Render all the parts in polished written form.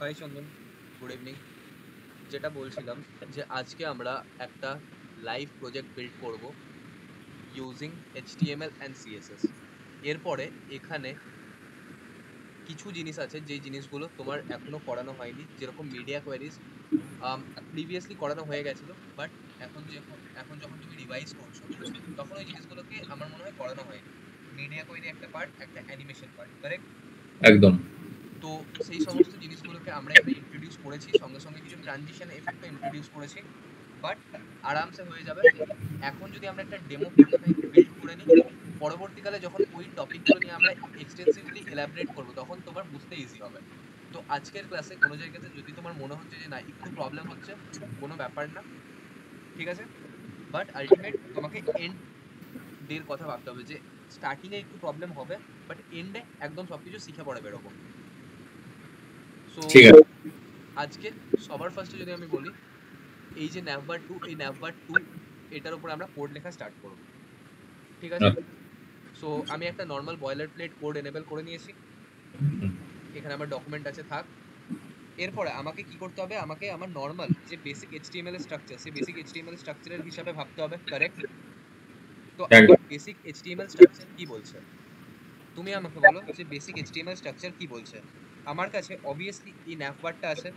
High চন্দন, good evening. যেটা বলছিলাম যে আজকে আমরা একটা লাইভ প্রজেক্ট বিল্ড করব ইউজিং HTML অ্যান্ড CSS। এরপরে এখানে কিছু জিনিস আছে যেই জিনিসগুলো তোমার এখনো করানো হয়নি, যেরকম মিডিয়া কোয়েরিজ প্রিভিয়াসলি করানো হয়ে গেছিল, বাট এখন যখন তুমি রিভাইজ করছো তখন ওই জিনিসগুলোকে আমার মনে হয় করানো হয়নি। মিডিয়া কোয়েরি একটা পার্ট, একটা অ্যানিমেশন পার্ট, কারেক্ট? একদম। তো সেই সমস্ত জিনিসগুলোকে আমরা এখানে ইন্ট্রোডিউস করেছি, সঙ্গে সঙ্গে কিছু ট্রানজিশন এফেক্টও ইন্ট্রোডিউস করেছি, বাট আরামসে হয়ে যাবে। এখন যদি আমরা একটা ডেমো প্রোটোটাইপ বিল্ড করে নিই, পরবর্তীকালে যখন ওই টপিকগুলো নিয়ে আমরা এক্সটেন্সিভলি এলাবরেট করব তখন তোমার বুঝতে ইজি হবে। তো আজকের ক্লাসে কোনো জায়গাতে যদি তোমার মনে হচ্ছে যে না একটু প্রবলেম হচ্ছে, কোনো ব্যাপার না, ঠিক আছে, বাট আলটিমেট তোমাকে এন্ড ডের কথা ভাবতে হবে যে স্টার্টিং এ একটু প্রবলেম হবে, বাট এন্ডে একদম সবকিছু শিখে পড়ে বেরোবো। সো ঠিক আছে। আজকে সবার ফার্স্টে যদি আমি বলি, এই যে ন্যাভবার টু, এই ন্যাভবার টু এটার উপর আমরা কোড লেখা স্টার্ট করব, ঠিক আছে? সো আমি একটা normal boiler plate code enable করে নিয়েছি, এখানে আমার ডকুমেন্ট আছে, থাক। এরপরে আমাকে কি করতে হবে, আমাকে আমার নর্মাল যে বেসিক HTML স্ট্রাকচার, সেই বেসিক HTML স্ট্রাকচারের হিসাবে ভাবতে হবে, কারেক্ট? তো আমার একদম। বেসিক HTML স্ট্রাকচার কি বলছে, তুমি আমাকে বলো যে বেসিক HTML স্ট্রাকচার কি বলছে। আমার কাছে অবভিয়াসলি এই ন্যাভবারটা আছে।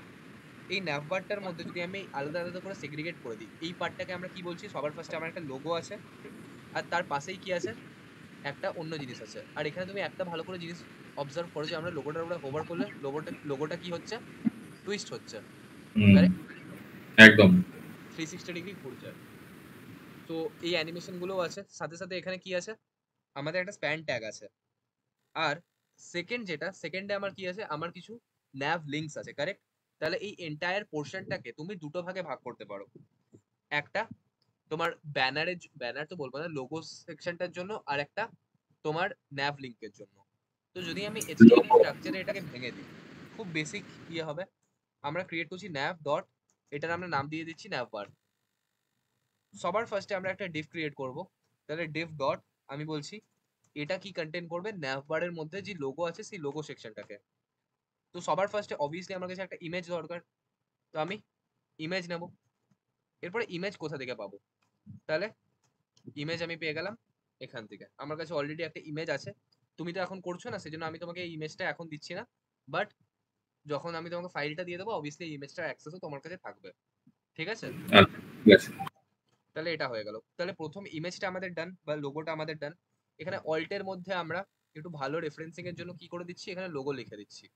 এই ন্যাভবারটার মধ্যে যদি আমি আলাদা আলাদা করে সেগ্রিগেট করে দিই, এই পার্টটাকে আমরা কি বলছি, সবার ফার্স্টে আমার একটা লোগো আছে, আর তার পাশেই কি আছে, একটা অন্য জিনিস আছে। আর এখানে তুমি একটা ভালো করে জিনিস অবজার্ভ করো যে আমরা লোগোটার উপরে হোভার করলে লোগোটা কি হচ্ছে, টুইস্ট হচ্ছে, হুম, কারেক্ট? একদম। 360 ডিগ্রি ঘুরছে। তো এই অ্যানিমেশন গুলোও আছে, সাথে সাথে এখানে কি আছে, আমাদের একটা স্প্যান ট্যাগ আছে। আর সেকেন্ডে আমার কি আছে, আমার কিছু ন্যাভ লিঙ্কস আছে, কারেক্ট? তাহলে এই এন্টায়ার পোর্শনটাকে তুমি দুটো ভাগে ভাগ করতে পারো। একটা তোমার ব্যানার তো বলবো না, লোগো সেকশনটার জন্য, আর একটা তোমার ন্যাভ লিঙ্কের জন্য। তো যদি আমি HTML স্ট্রাকচারে এটাকে ভেঙে দিই, খুব বেসিক ইয়ে হবে। আমরা ক্রিয়েট করছি ন্যাভ ডট, এটার আমরা নাম দিয়ে দিচ্ছি ন্যাভবার। সবার ফার্স্টে আমরা একটা ডিভ ক্রিয়েট করব। তাহলে ডিভ ডট, আমি বলছি এটা কি কন্টেন্ট করবে, ন্যাভবারের মধ্যে যে লোগো আছে সেই লোগো সেকশনটাকে। তো সবার ফার্স্টে অবভিয়াসলি আমার কাছে একটা ইমেজ দরকার, তো আমি ইমেজ নেব। এরপরে ইমেজ কোথা থেকে পাবো, তাহলে ইমেজ আমি পেয়ে গেলাম এখান থেকে। আমার কাছে অলরেডি একটা ইমেজ আছে, তুমি তো এখন করছো না, সেজন্য আমি তোমাকে এই ইমেজটা এখন দিচ্ছি না, বাট যখন আমি তোমাকে ফাইলটা দিয়ে দেবো অবভিয়াসলি এই ইমেজটার অ্যাক্সেসও তোমার কাছে থাকবে, ঠিক আছে? আচ্ছা, ঠিক আছে। তাহলে এটা হয়ে গেল। তাহলে প্রথম ইমেজটা আমাদের ডান, বা লোগোটা আমাদের ডান। এখানে অল্টের মধ্যে আমরা একটু ভালো রেফারেন্সিং এর জন্য কি করে দিচ্ছি, এখানে লোগো লিখে দিচ্ছি।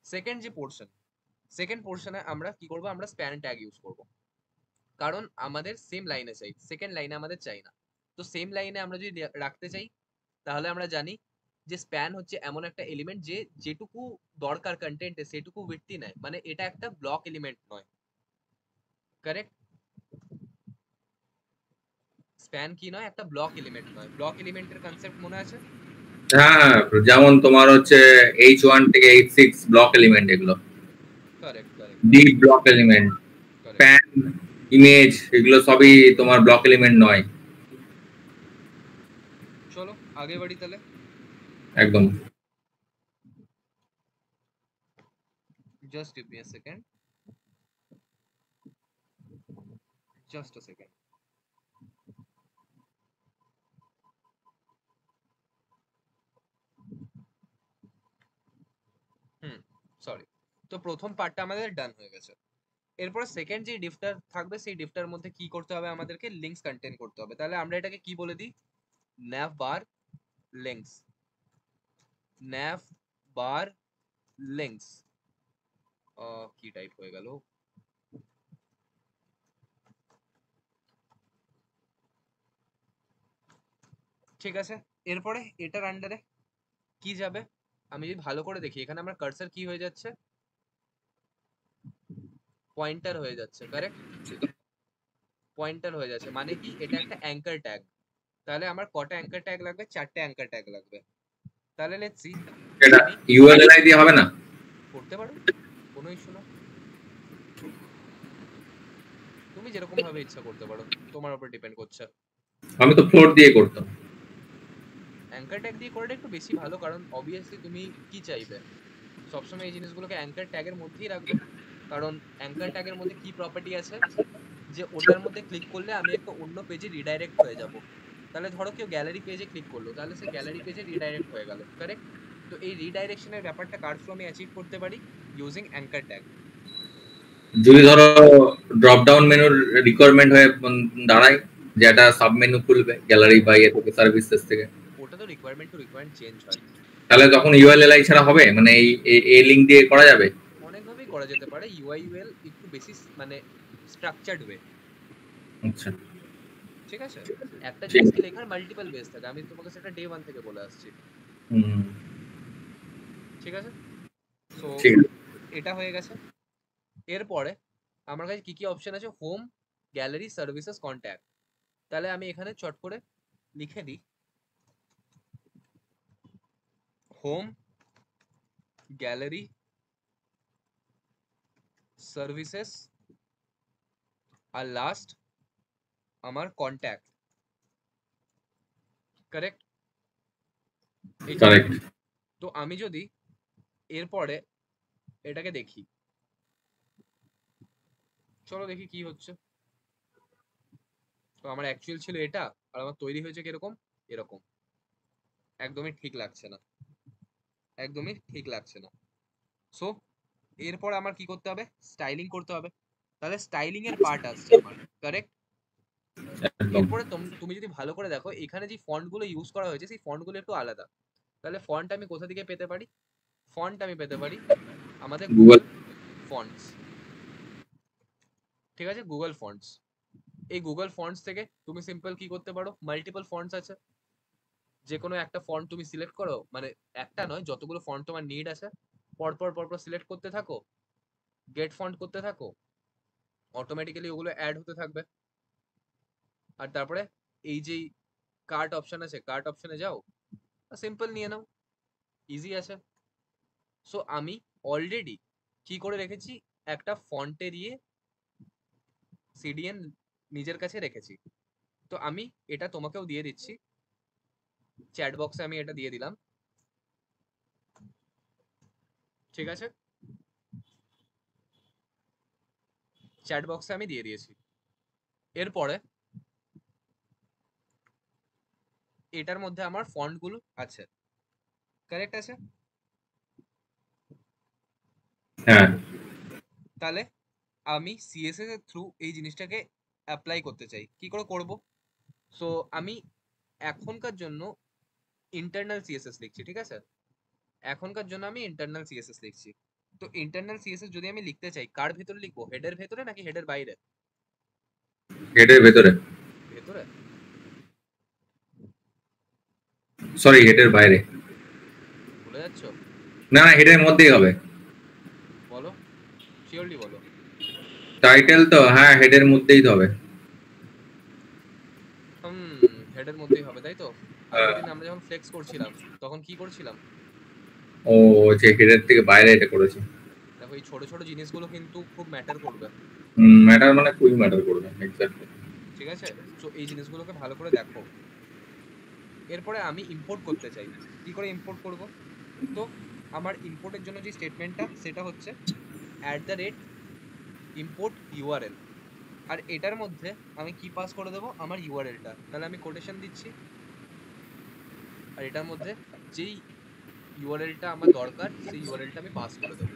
সেকেন্ড যে পোর্শন, সেকেন্ড পোর্শনে আমরা কি করব, আমরা স্প্যান ট্যাগ ইউজ করব, কারণ আমাদের সেম লাইনে চাই, সেকেন্ড লাইনে আমাদের চাই না। তো সেম লাইনে আমরা যদি রাখতে চাই, তাহলে আমরা জানি যে স্প্যান হচ্ছে এমন একটা এলিমেন্ট যে যেটুকু দরকার কন্টেন্টে সেটুকু উইডথই নেয়, মানে এটা একটা ব্লক এলিমেন্ট নয়, কারেক্ট? স্প্যান কি নয়, একটা ব্লক এলিমেন্ট নয়। ব্লক এলিমেন্টের কনসেপ্ট মনে আছে? হ্যাঁ, হ্যাঁ, যেমন তোমার হচ্ছে H1 থেকে H6 ব্লক এলিমেন্ট, এগুলো correct, correct, deep correct, block element, correct. Pan, image, এগুলো সবই তোমার ব্লক এলিমেন্ট নয়। চলো আগে বাড়ি তাহলে। একদম। Just give me a second, just a second. Hmm, sorry. তো প্রথম পার্টটা আমাদের ডান হয়ে গেছে। এরপরে সেকেন্ড যে ডিফটার থাকবে, সেই ডিফটার মধ্যে কি করতে হবে, আমাদেরকে লিঙ্কস কন্টেন করতে হবে। তাহলে আমরা এটাকে কি বলে দিই, ন্যাভ বার লিঙ্কস, ন্যাভ বার লিঙ্কস। কি টাইপ হয়ে গেল, ঠিক আছে। এরপরে এটার আন্ডারে কি যাবে, আমি যদি ভালো করে দেখি, এখানে আমার কার্সার কি হয়ে যাচ্ছে, পয়েন্টার হয়ে যাচ্ছে, কারেক্ট? পয়েন্টার হয়ে যাচ্ছে, মানে কি এটা একটা অ্যাঙ্কার ট্যাগ। তাহলে আমার কটা অ্যাঙ্কার ট্যাগ লাগবে, চারটে অ্যাঙ্কার ট্যাগ লাগবে। তাহলে লেটস সি, এটা আমি URLI দিয়ে হবে না? করতে পারো, কোনো ইস্যু না, তুমি যেরকম ভাবে ইচ্ছা করতে পারো, তোমার উপর ডিপেন্ড করছে। আমি তো ফ্লোট দিয়ে করতাম। অ্যাঙ্কার ট্যাগ দিয়ে করাটা একটু বেশি ভালো, কারণ অবভিয়াসলি তুমি কি চাইবে, সবসময় এই জিনিসগুলোকে অ্যাঙ্কার ট্যাগের মধ্যেই রাখবে, কারণ অ্যাঙ্কার ট্যাগের মধ্যে কি প্রপার্টি আছে যে ওটার মধ্যে ক্লিক করলে আমি একটা অন্য পেজে রিডাইরেক্ট হয়ে যাব। তাহলে ধরো কেউ গ্যালারি পেজে ক্লিক করলো, তাহলে সে গ্যালারি পেজে রিডাইরেক্ট হয়ে গেল, কারেক্ট? তো এই রিডাইরেকশনের ব্যাপারটা কার থ্রু আমি অ্যাচিভ করতে পারি? Using anchor tag. যদি ধরো ড্রপ ডাউন মেনুর রিকোয়ারমেন্ট হয়ে দাঁড়ায় যে একটা সাব মেনু খুলবে গ্যালারি বা ইয়ে থেকে সার্ভিসেস থেকে, ওটা তো রিকোয়ারমেন্ট টু রিকোয়ারমেন্ট চেঞ্জ হয়। তাহলে তখন ইউএলএলআই ছাড়া হবে, মানে এই লিঙ্ক দিয়ে করা যাবে? অনেকভাবেই করা যেতে পারে, ইউআই ইউএল একটু বেশি মানে স্ট্রাকচার্ড ওয়ে। আচ্ছা, ঠিক আছে, একটা ঠিক জিনিসকে লেখার মাল্টিপল বেস থাকে, আমি তোমাকে সেটা ডে 1 থেকে বলে আসছি। হুম, ঠিক আছে, সো ঠিক আছে। এটা হয়ে গেছে। এরপরে আমার কাছে কি কি অপশন আছে? Home, gallery, services, contact. তাহলে আমি এখানে চট করে লিখে দিই হোম, গ্যালারি, সার্ভিসেস, আর লাস্ট আমার কন্ট্যাক্ট। কারেক্ট? কারেক্ট। তো আমি যদি এরপরে এটাকে দেখি, চলো দেখি কি হচ্ছে। তো আমার অ্যাকচুয়াল ছিল এটা, আর আমার তৈরি হয়েছে কিরকম, এরকম। একদমই ঠিক লাগছে না, একদমই ঠিক লাগছে না। সো এরপর আমার কি করতে হবে? স্টাইলিং করতে হবে। তাহলে স্টাইলিং এর পার্ট আসছে আমার, কারেক্ট? একদম। এরপরে তুমি যদি ভালো করে দেখো, এখানে যে ফন্ট গুলো ইউজ করা হয়েছে সেই ফন্ট গুলো একটু আলাদা। তাহলে ফন্ট আমি কোথা থেকে পেতে পারি? ফন্ট আমি পেতে পারি আমাদের গুগল। Google fonts. ঠিক আছে, গুগল ফন্টস। এই গুগল ফন্টস থেকে তুমি সিম্পল কি করতে পারো, মাল্টিপল ফন্টস আছে, যে কোনো একটা ফন্ট তুমি সিলেক্ট করো, মানে একটা নয়, যতগুলো ফন্ট তোমার নিড আছে পরপর পরপর সিলেক্ট করতে থাকো, গেট ফন্ট করতে থাকো, অটোমেটিক্যালি ওগুলো অ্যাড হতে থাকবে। আর তারপরে এই যে কার্ট অপশন আছে, কার্ট অপশনে যাও, সিম্পল নিয়ে নাও, ইজি আছে। সো আমি অলরেডি কি করে রেখেছি, একটা ফন্টের ইয়ে সিডিএন নিজের কাছে রেখেছি। তো আমি এটা তোমাকেও দিয়ে দিচ্ছি, চ্যাট বক্সে আমি এটা দিয়ে দিলাম। ঠিক আছে, চ্যাট বক্সে আমি দিয়ে দিয়েছি। এরপরে এটার মধ্যে আমার ফন্ট গুলো আছে, কারেক্ট আছে? হ্যাঁ। তাহলে আমি সিএসএস এর থ্রু এই জিনিসটাকে অ্যাপ্লাই করতে চাই, কি করে করব? সো আমি এখনকার জন্য ইন্টারনাল সিএসএস লিখছি, ঠিক আছে? এখনকার জন্য আমি ইন্টারনাল সিএসএস লিখছি। তো ইন্টারনাল সিএসএস যদি আমি লিখতে চাই, কার ভেতরে লিখবো? হেডের ভেতরে নাকি হেডের বাইরে? হেডের ভেতরে। ভেতরে? সরি, হেডের বাইরে। ভুলে যাচ্ছ? না না, হেডের মধ্যেই হবে। বলো, শিওরলি বলো। টাইটেল তো হ্যাঁ হেডের মধ্যেই তো হবে। হুম, হেডের মধ্যেই হবে, তাই তো? আগের হ্যাঁ। দিন আমরা যখন ফ্লেক্স করছিলাম তখন কি করছিলাম? ও, যে হেডের থেকে বাইরে এটা করেছে। দেখো, এই ছোট ছোট জিনিসগুলো কিন্তু খুব ম্যাটার করবে। ম্যাটার মানে খুবই ম্যাটার করবে, এক্স্যাক্টলি। ঠিক আছে, তো এই জিনিসগুলোকে ভালো করে দেখো। এরপরে আমি ইম্পোর্ট করতে চাই, কি করে ইম্পোর্ট করব? তো আমার ইম্পোর্টের জন্য যে স্টেটমেন্টটা সেটা হচ্ছে @import URL। আর এটার মধ্যে আমি কি পাস করে দেবো? আমার ইউআরএলটা। তাহলে আমি কোটেশন দিচ্ছি, আর এটার মধ্যে যেই ইউআরএলটা আমার দরকার সেই ইউআরএলটা আমি পাস করে দেবো।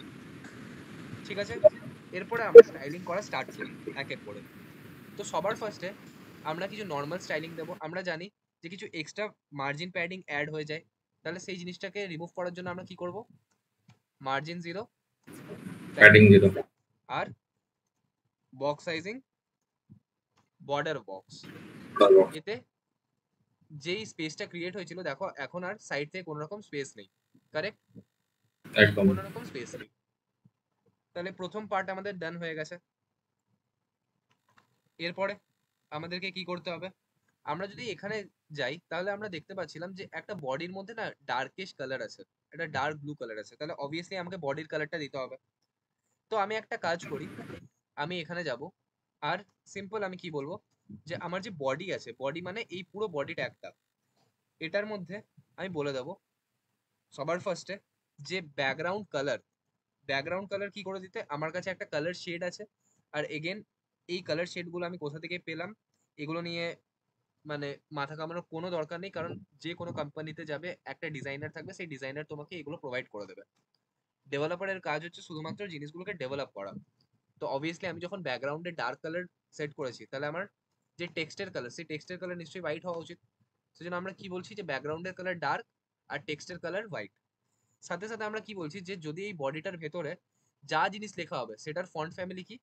ঠিক আছে, এরপরে আমরা স্টাইলিং করা স্টার্ট করি এক এক করে। তো সবার ফার্স্টে আমরা কিছু নর্মাল স্টাইলিং দেবো। আমরা জানি যে কিছু এক্সট্রা মার্জিন প্যাডিং অ্যাড হয়ে যায়, তাহলে সেই জিনিসটাকে রিমুভ করার জন্য আমরা কি করব? Margin 0, padding padding, 0। আর বক্স সাইজিং বর্ডার বক্স। এতে যেই স্পেসটা ক্রিয়েট হয়েছিল, দেখো এখন আর সাইড থেকে কোনো রকম স্পেস নেই, কারেক্ট? একদম। কোনো রকম স্পেস নেই। তাহলে প্রথম পার্ট আমাদের ডান হয়ে গেছে। এরপরে আমাদেরকে কি করতে হবে? আমরা যদি এখানে যাই তাহলে আমরা দেখতে পাচ্ছিলাম যে একটা বডির মধ্যে না ডার্কিশ কালার আছে, একটা ডার্ক ব্লু কালার আছে, তাহলে অবভিয়াসলি আমাকে বডির কালারটা দিতে হবে। তো আমি একটা কাজ করি, আমি এখানে যাব, আর সিম্পল আমি কি বলবো, যে আমার যে বডি আছে, বডি মানে এই পুরো বডিটা একটা, এটার মধ্যে আমি বলে দেবো সবার ফার্স্টে যে ব্যাকগ্রাউন্ড কালার কি করে দিতে, আমার কাছে একটা কালার শেড আছে, আর এগেন এই কালার শেড গুলো আমি কোথা থেকে পেলাম এগুলো নিয়ে মানে মাথা কামানোর কোনো দরকার নেই, কারণ যে কোনো কোম্পানিতে যাবে একটা ডিজাইনার থাকবে, সেই ডিজাইনার তোমাকে এগুলো প্রোভাইড করে দেবে। ডেভেলপারের কাজ হচ্ছে শুধুমাত্র জিনিসগুলোকে ডেভেলপ করা। তো অবভিয়াসলি আমি যখন ব্যাকগ্রাউন্ডে ডার্ক কালার সেট করেছি, তাহলে আমার যে টেক্সটের কালার, সেই টেক্সটের কালার নিশ্চয়ই হোয়াইট হওয়া উচিত। সেজন্য আমরা কি বলছি যে ব্যাকগ্রাউন্ডের কালার ডার্ক আর টেক্সটের কালার হোয়াইট। সাথে সাথে আমরা কি বলছি যে যদি এই বডিটার ভেতরে যা জিনিস লেখা হবে সেটার ফন্ট ফ্যামিলি কি,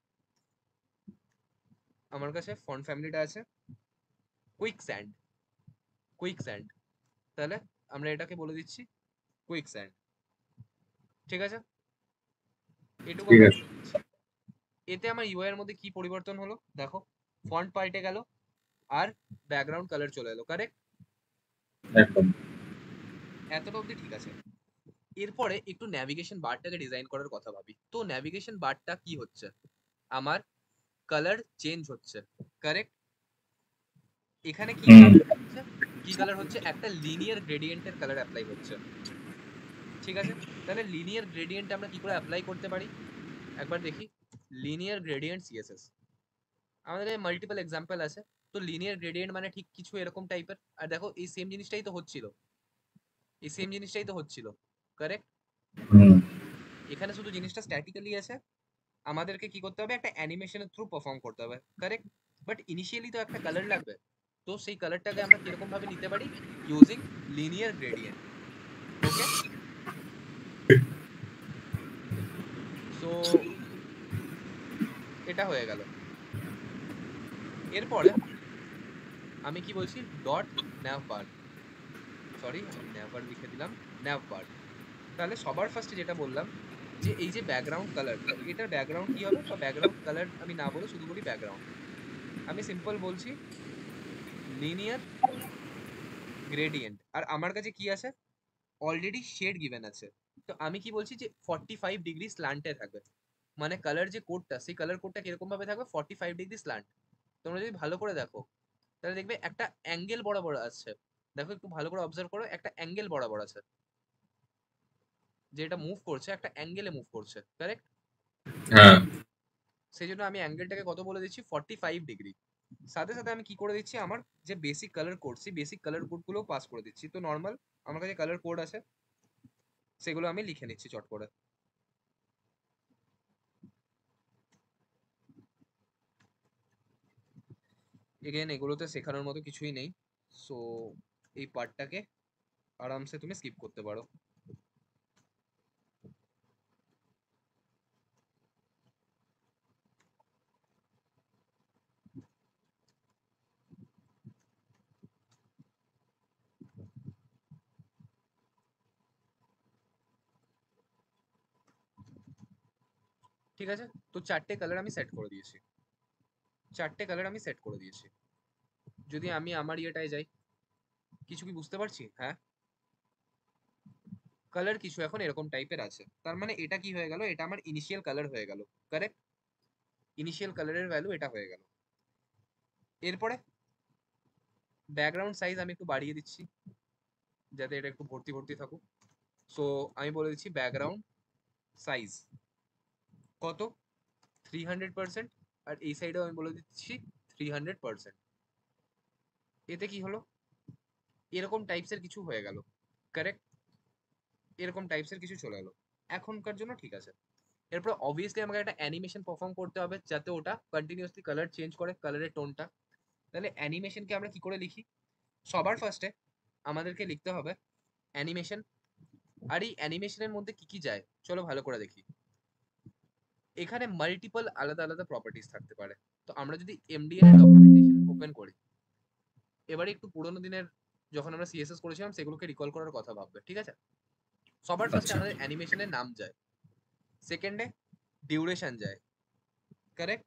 আমার কাছে ফন্ট ফ্যামিলিটা আছে কুইকস্যান্ড। কুইকস্যান্ড, তাহলে আমরা এটাকে বলে দিচ্ছি কুইকস্যান্ড। ঠিক আছে, এটুকু ঠিক আমরা আছে। বলে দিচ্ছি। এতে আমার ইউআই এর মধ্যে কি পরিবর্তন হলো দেখো, ফন্ট পাল্টে গেল আর ব্যাকগ্রাউন্ড কালার চলে এলো, কারেক্ট? একদম। এতটা অবধি ঠিক আছে। এরপরে একটু ন্যাভিগেশন বারটাকে ডিজাইন করার কথা ভাবি। তো ন্যাভিগেশন বারটা কি হচ্ছে, আমার কালার চেঞ্জ হচ্ছে, কারেক্ট? এখানে কি হুম। কালার হচ্ছে, কি কালার হচ্ছে, একটা লিনিয়ার গ্রেডিয়েন্টের কালার অ্যাপ্লাই হচ্ছে। ঠিক আছে, তাহলে লিনিয়ার গ্রেডিয়েন্ট আমরা কি করে অ্যাপ্লাই করতে পারি একবার দেখি। লিনিয়ার গ্রেডিয়েন্ট সিএসএস, আমাদের মাল্টিপল এক্সাম্পল আছে। তো লিনিয়ার গ্রেডিয়েন্ট মানে ঠিক কিছু এরকম টাইপের, আর দেখো এই সেম জিনিসটাই তো হচ্ছিল, এই সেম জিনিসটাই তো হচ্ছিল, কারেক্ট? হুম। এখানে শুধু জিনিসটা স্ট্যাটিক্যালি আছে, আমাদেরকে কি করতে হবে, একটা অ্যানিমেশনের থ্রু পারফর্ম করতে হবে, কারেক্ট? বাট ইনিশিয়ালি তো একটা কালার লাগবে, তো সেই কালারটাকে আমরা কিরকম ভাবে নিতে পারি, ইউজিং লিনিয়ার গ্রেডিয়েন্ট। ওকে, সো এটা হয়ে গেল। এরপরে আমি কি বলছি, ডট ন্যাভবার, সরি আমি ন্যাভবার লিখে দিলাম, ন্যাভবার। তাহলে সবার ফার্স্টে যেটা বললাম যে এই যে ব্যাকগ্রাউন্ড কালার, এটার ব্যাকগ্রাউন্ড কি হবে, বা ব্যাকগ্রাউন্ড কালার আমি না বলে শুধু বলি ব্যাকগ্রাউন্ড, আমি সিম্পল বলছি লিনিয়ার গ্রেডিয়েন্ট। আর আমার কাছে কি আছে, অলরেডি শেড গিভেন আছে। তো আমি কি বলছি যে 45 ডিগ্রি স্ল্যান্টে থাকবে, মানে কালার যে কোডটা, সেই কালার কোডটা কিরকম ভাবে থাকবে, 45 ডিগ্রি স্ল্যান্ট। তোমরা যদি ভালো করে দেখো তাহলে দেখবে একটা অ্যাঙ্গেল বরাবর আছে। দেখো একটু ভালো করে অবজার্ভ করো, একটা অ্যাঙ্গেল বরাবর আছে, যে এটা মুভ করছে একটা অ্যাঙ্গেলে মুভ করছে, কারেক্ট? হ্যাঁ। সেই জন্য আমি অ্যাঙ্গেলটাকে কত বলে দিচ্ছি, 45 ডিগ্রি। সাথে সাথে আমি কি করে দিচ্ছি, আমার যে বেসিক কালার কোড, সেই বেসিক কালার কোড গুলো পাস করে দিচ্ছি। তো নর্মাল আমার কাছে কালার কোড আছে, সেগুলো আমি লিখে নিচ্ছি চট করে। এগেন এগুলোতে শেখানোর মতো কিছুই নেই, সো এই পার্টটাকে আরামসে তুমি স্কিপ করতে পারো। ঠিক আছে, তো চারটে কালার আমি সেট করে দিয়েছি, চারটে কালার আমি সেট করে দিয়েছি। যদি আমি আমার ইয়েটায় যাই, কিছু কি বুঝতে পারছি? হ্যাঁ, কালার কিছু এখন এরকম টাইপের আছে, তার মানে এটা কি হয়ে গেল, এটা আমার ইনিশিয়াল কালার হয়ে গেল, কারেক্ট? ইনিশিয়াল কালারের ভ্যালু এটা হয়ে গেল। এরপরে ব্যাকগ্রাউন্ড সাইজ আমি একটু বাড়িয়ে দিচ্ছি, যাতে এটা একটু ভর্তি ভর্তি থাকুক। সো আমি বলে দিচ্ছি ব্যাকগ্রাউন্ড সাইজ কত, 300%, আর এই সাইডেও আমি বলে দিচ্ছি 300%। এতে কি হলো, এরকম টাইপসের কিছু হয়ে গেল, কারেক্ট? এরকম টাইপসের কিছু চলে এলো, এখনকার জন্য ঠিক আছে। এরপর অবভিয়াসলি আমাকে একটা অ্যানিমেশন পারফর্ম করতে হবে, যাতে ওটা কন্টিনিউয়াসলি কালার চেঞ্জ করে, কালারের টোনটা। তাহলে অ্যানিমেশনকে আমরা কি করে লিখি, সবার ফার্স্টে আমাদেরকে লিখতে হবে অ্যানিমেশন। আর এই অ্যানিমেশনের মধ্যে কি কি যায় চলো ভালো করে দেখি। এখানে মাল্টিপল আলাদা আলাদা প্রপার্টিস থাকতে পারে। তো আমরা যদি এমডিএন এর ডকুমেন্টেশন ওপেন করি, এবারে একটু পুরোনো দিনের যখন আমরা সিএসএস করেছিলাম সেগুলোকে রিকল করার কথা ভাববে, ঠিক আছে? সবার ফার্স্টে আচ্ছা। আমাদের অ্যানিমেশনের নাম যায়, সেকেন্ডে ডিউরেশন যায়, correct?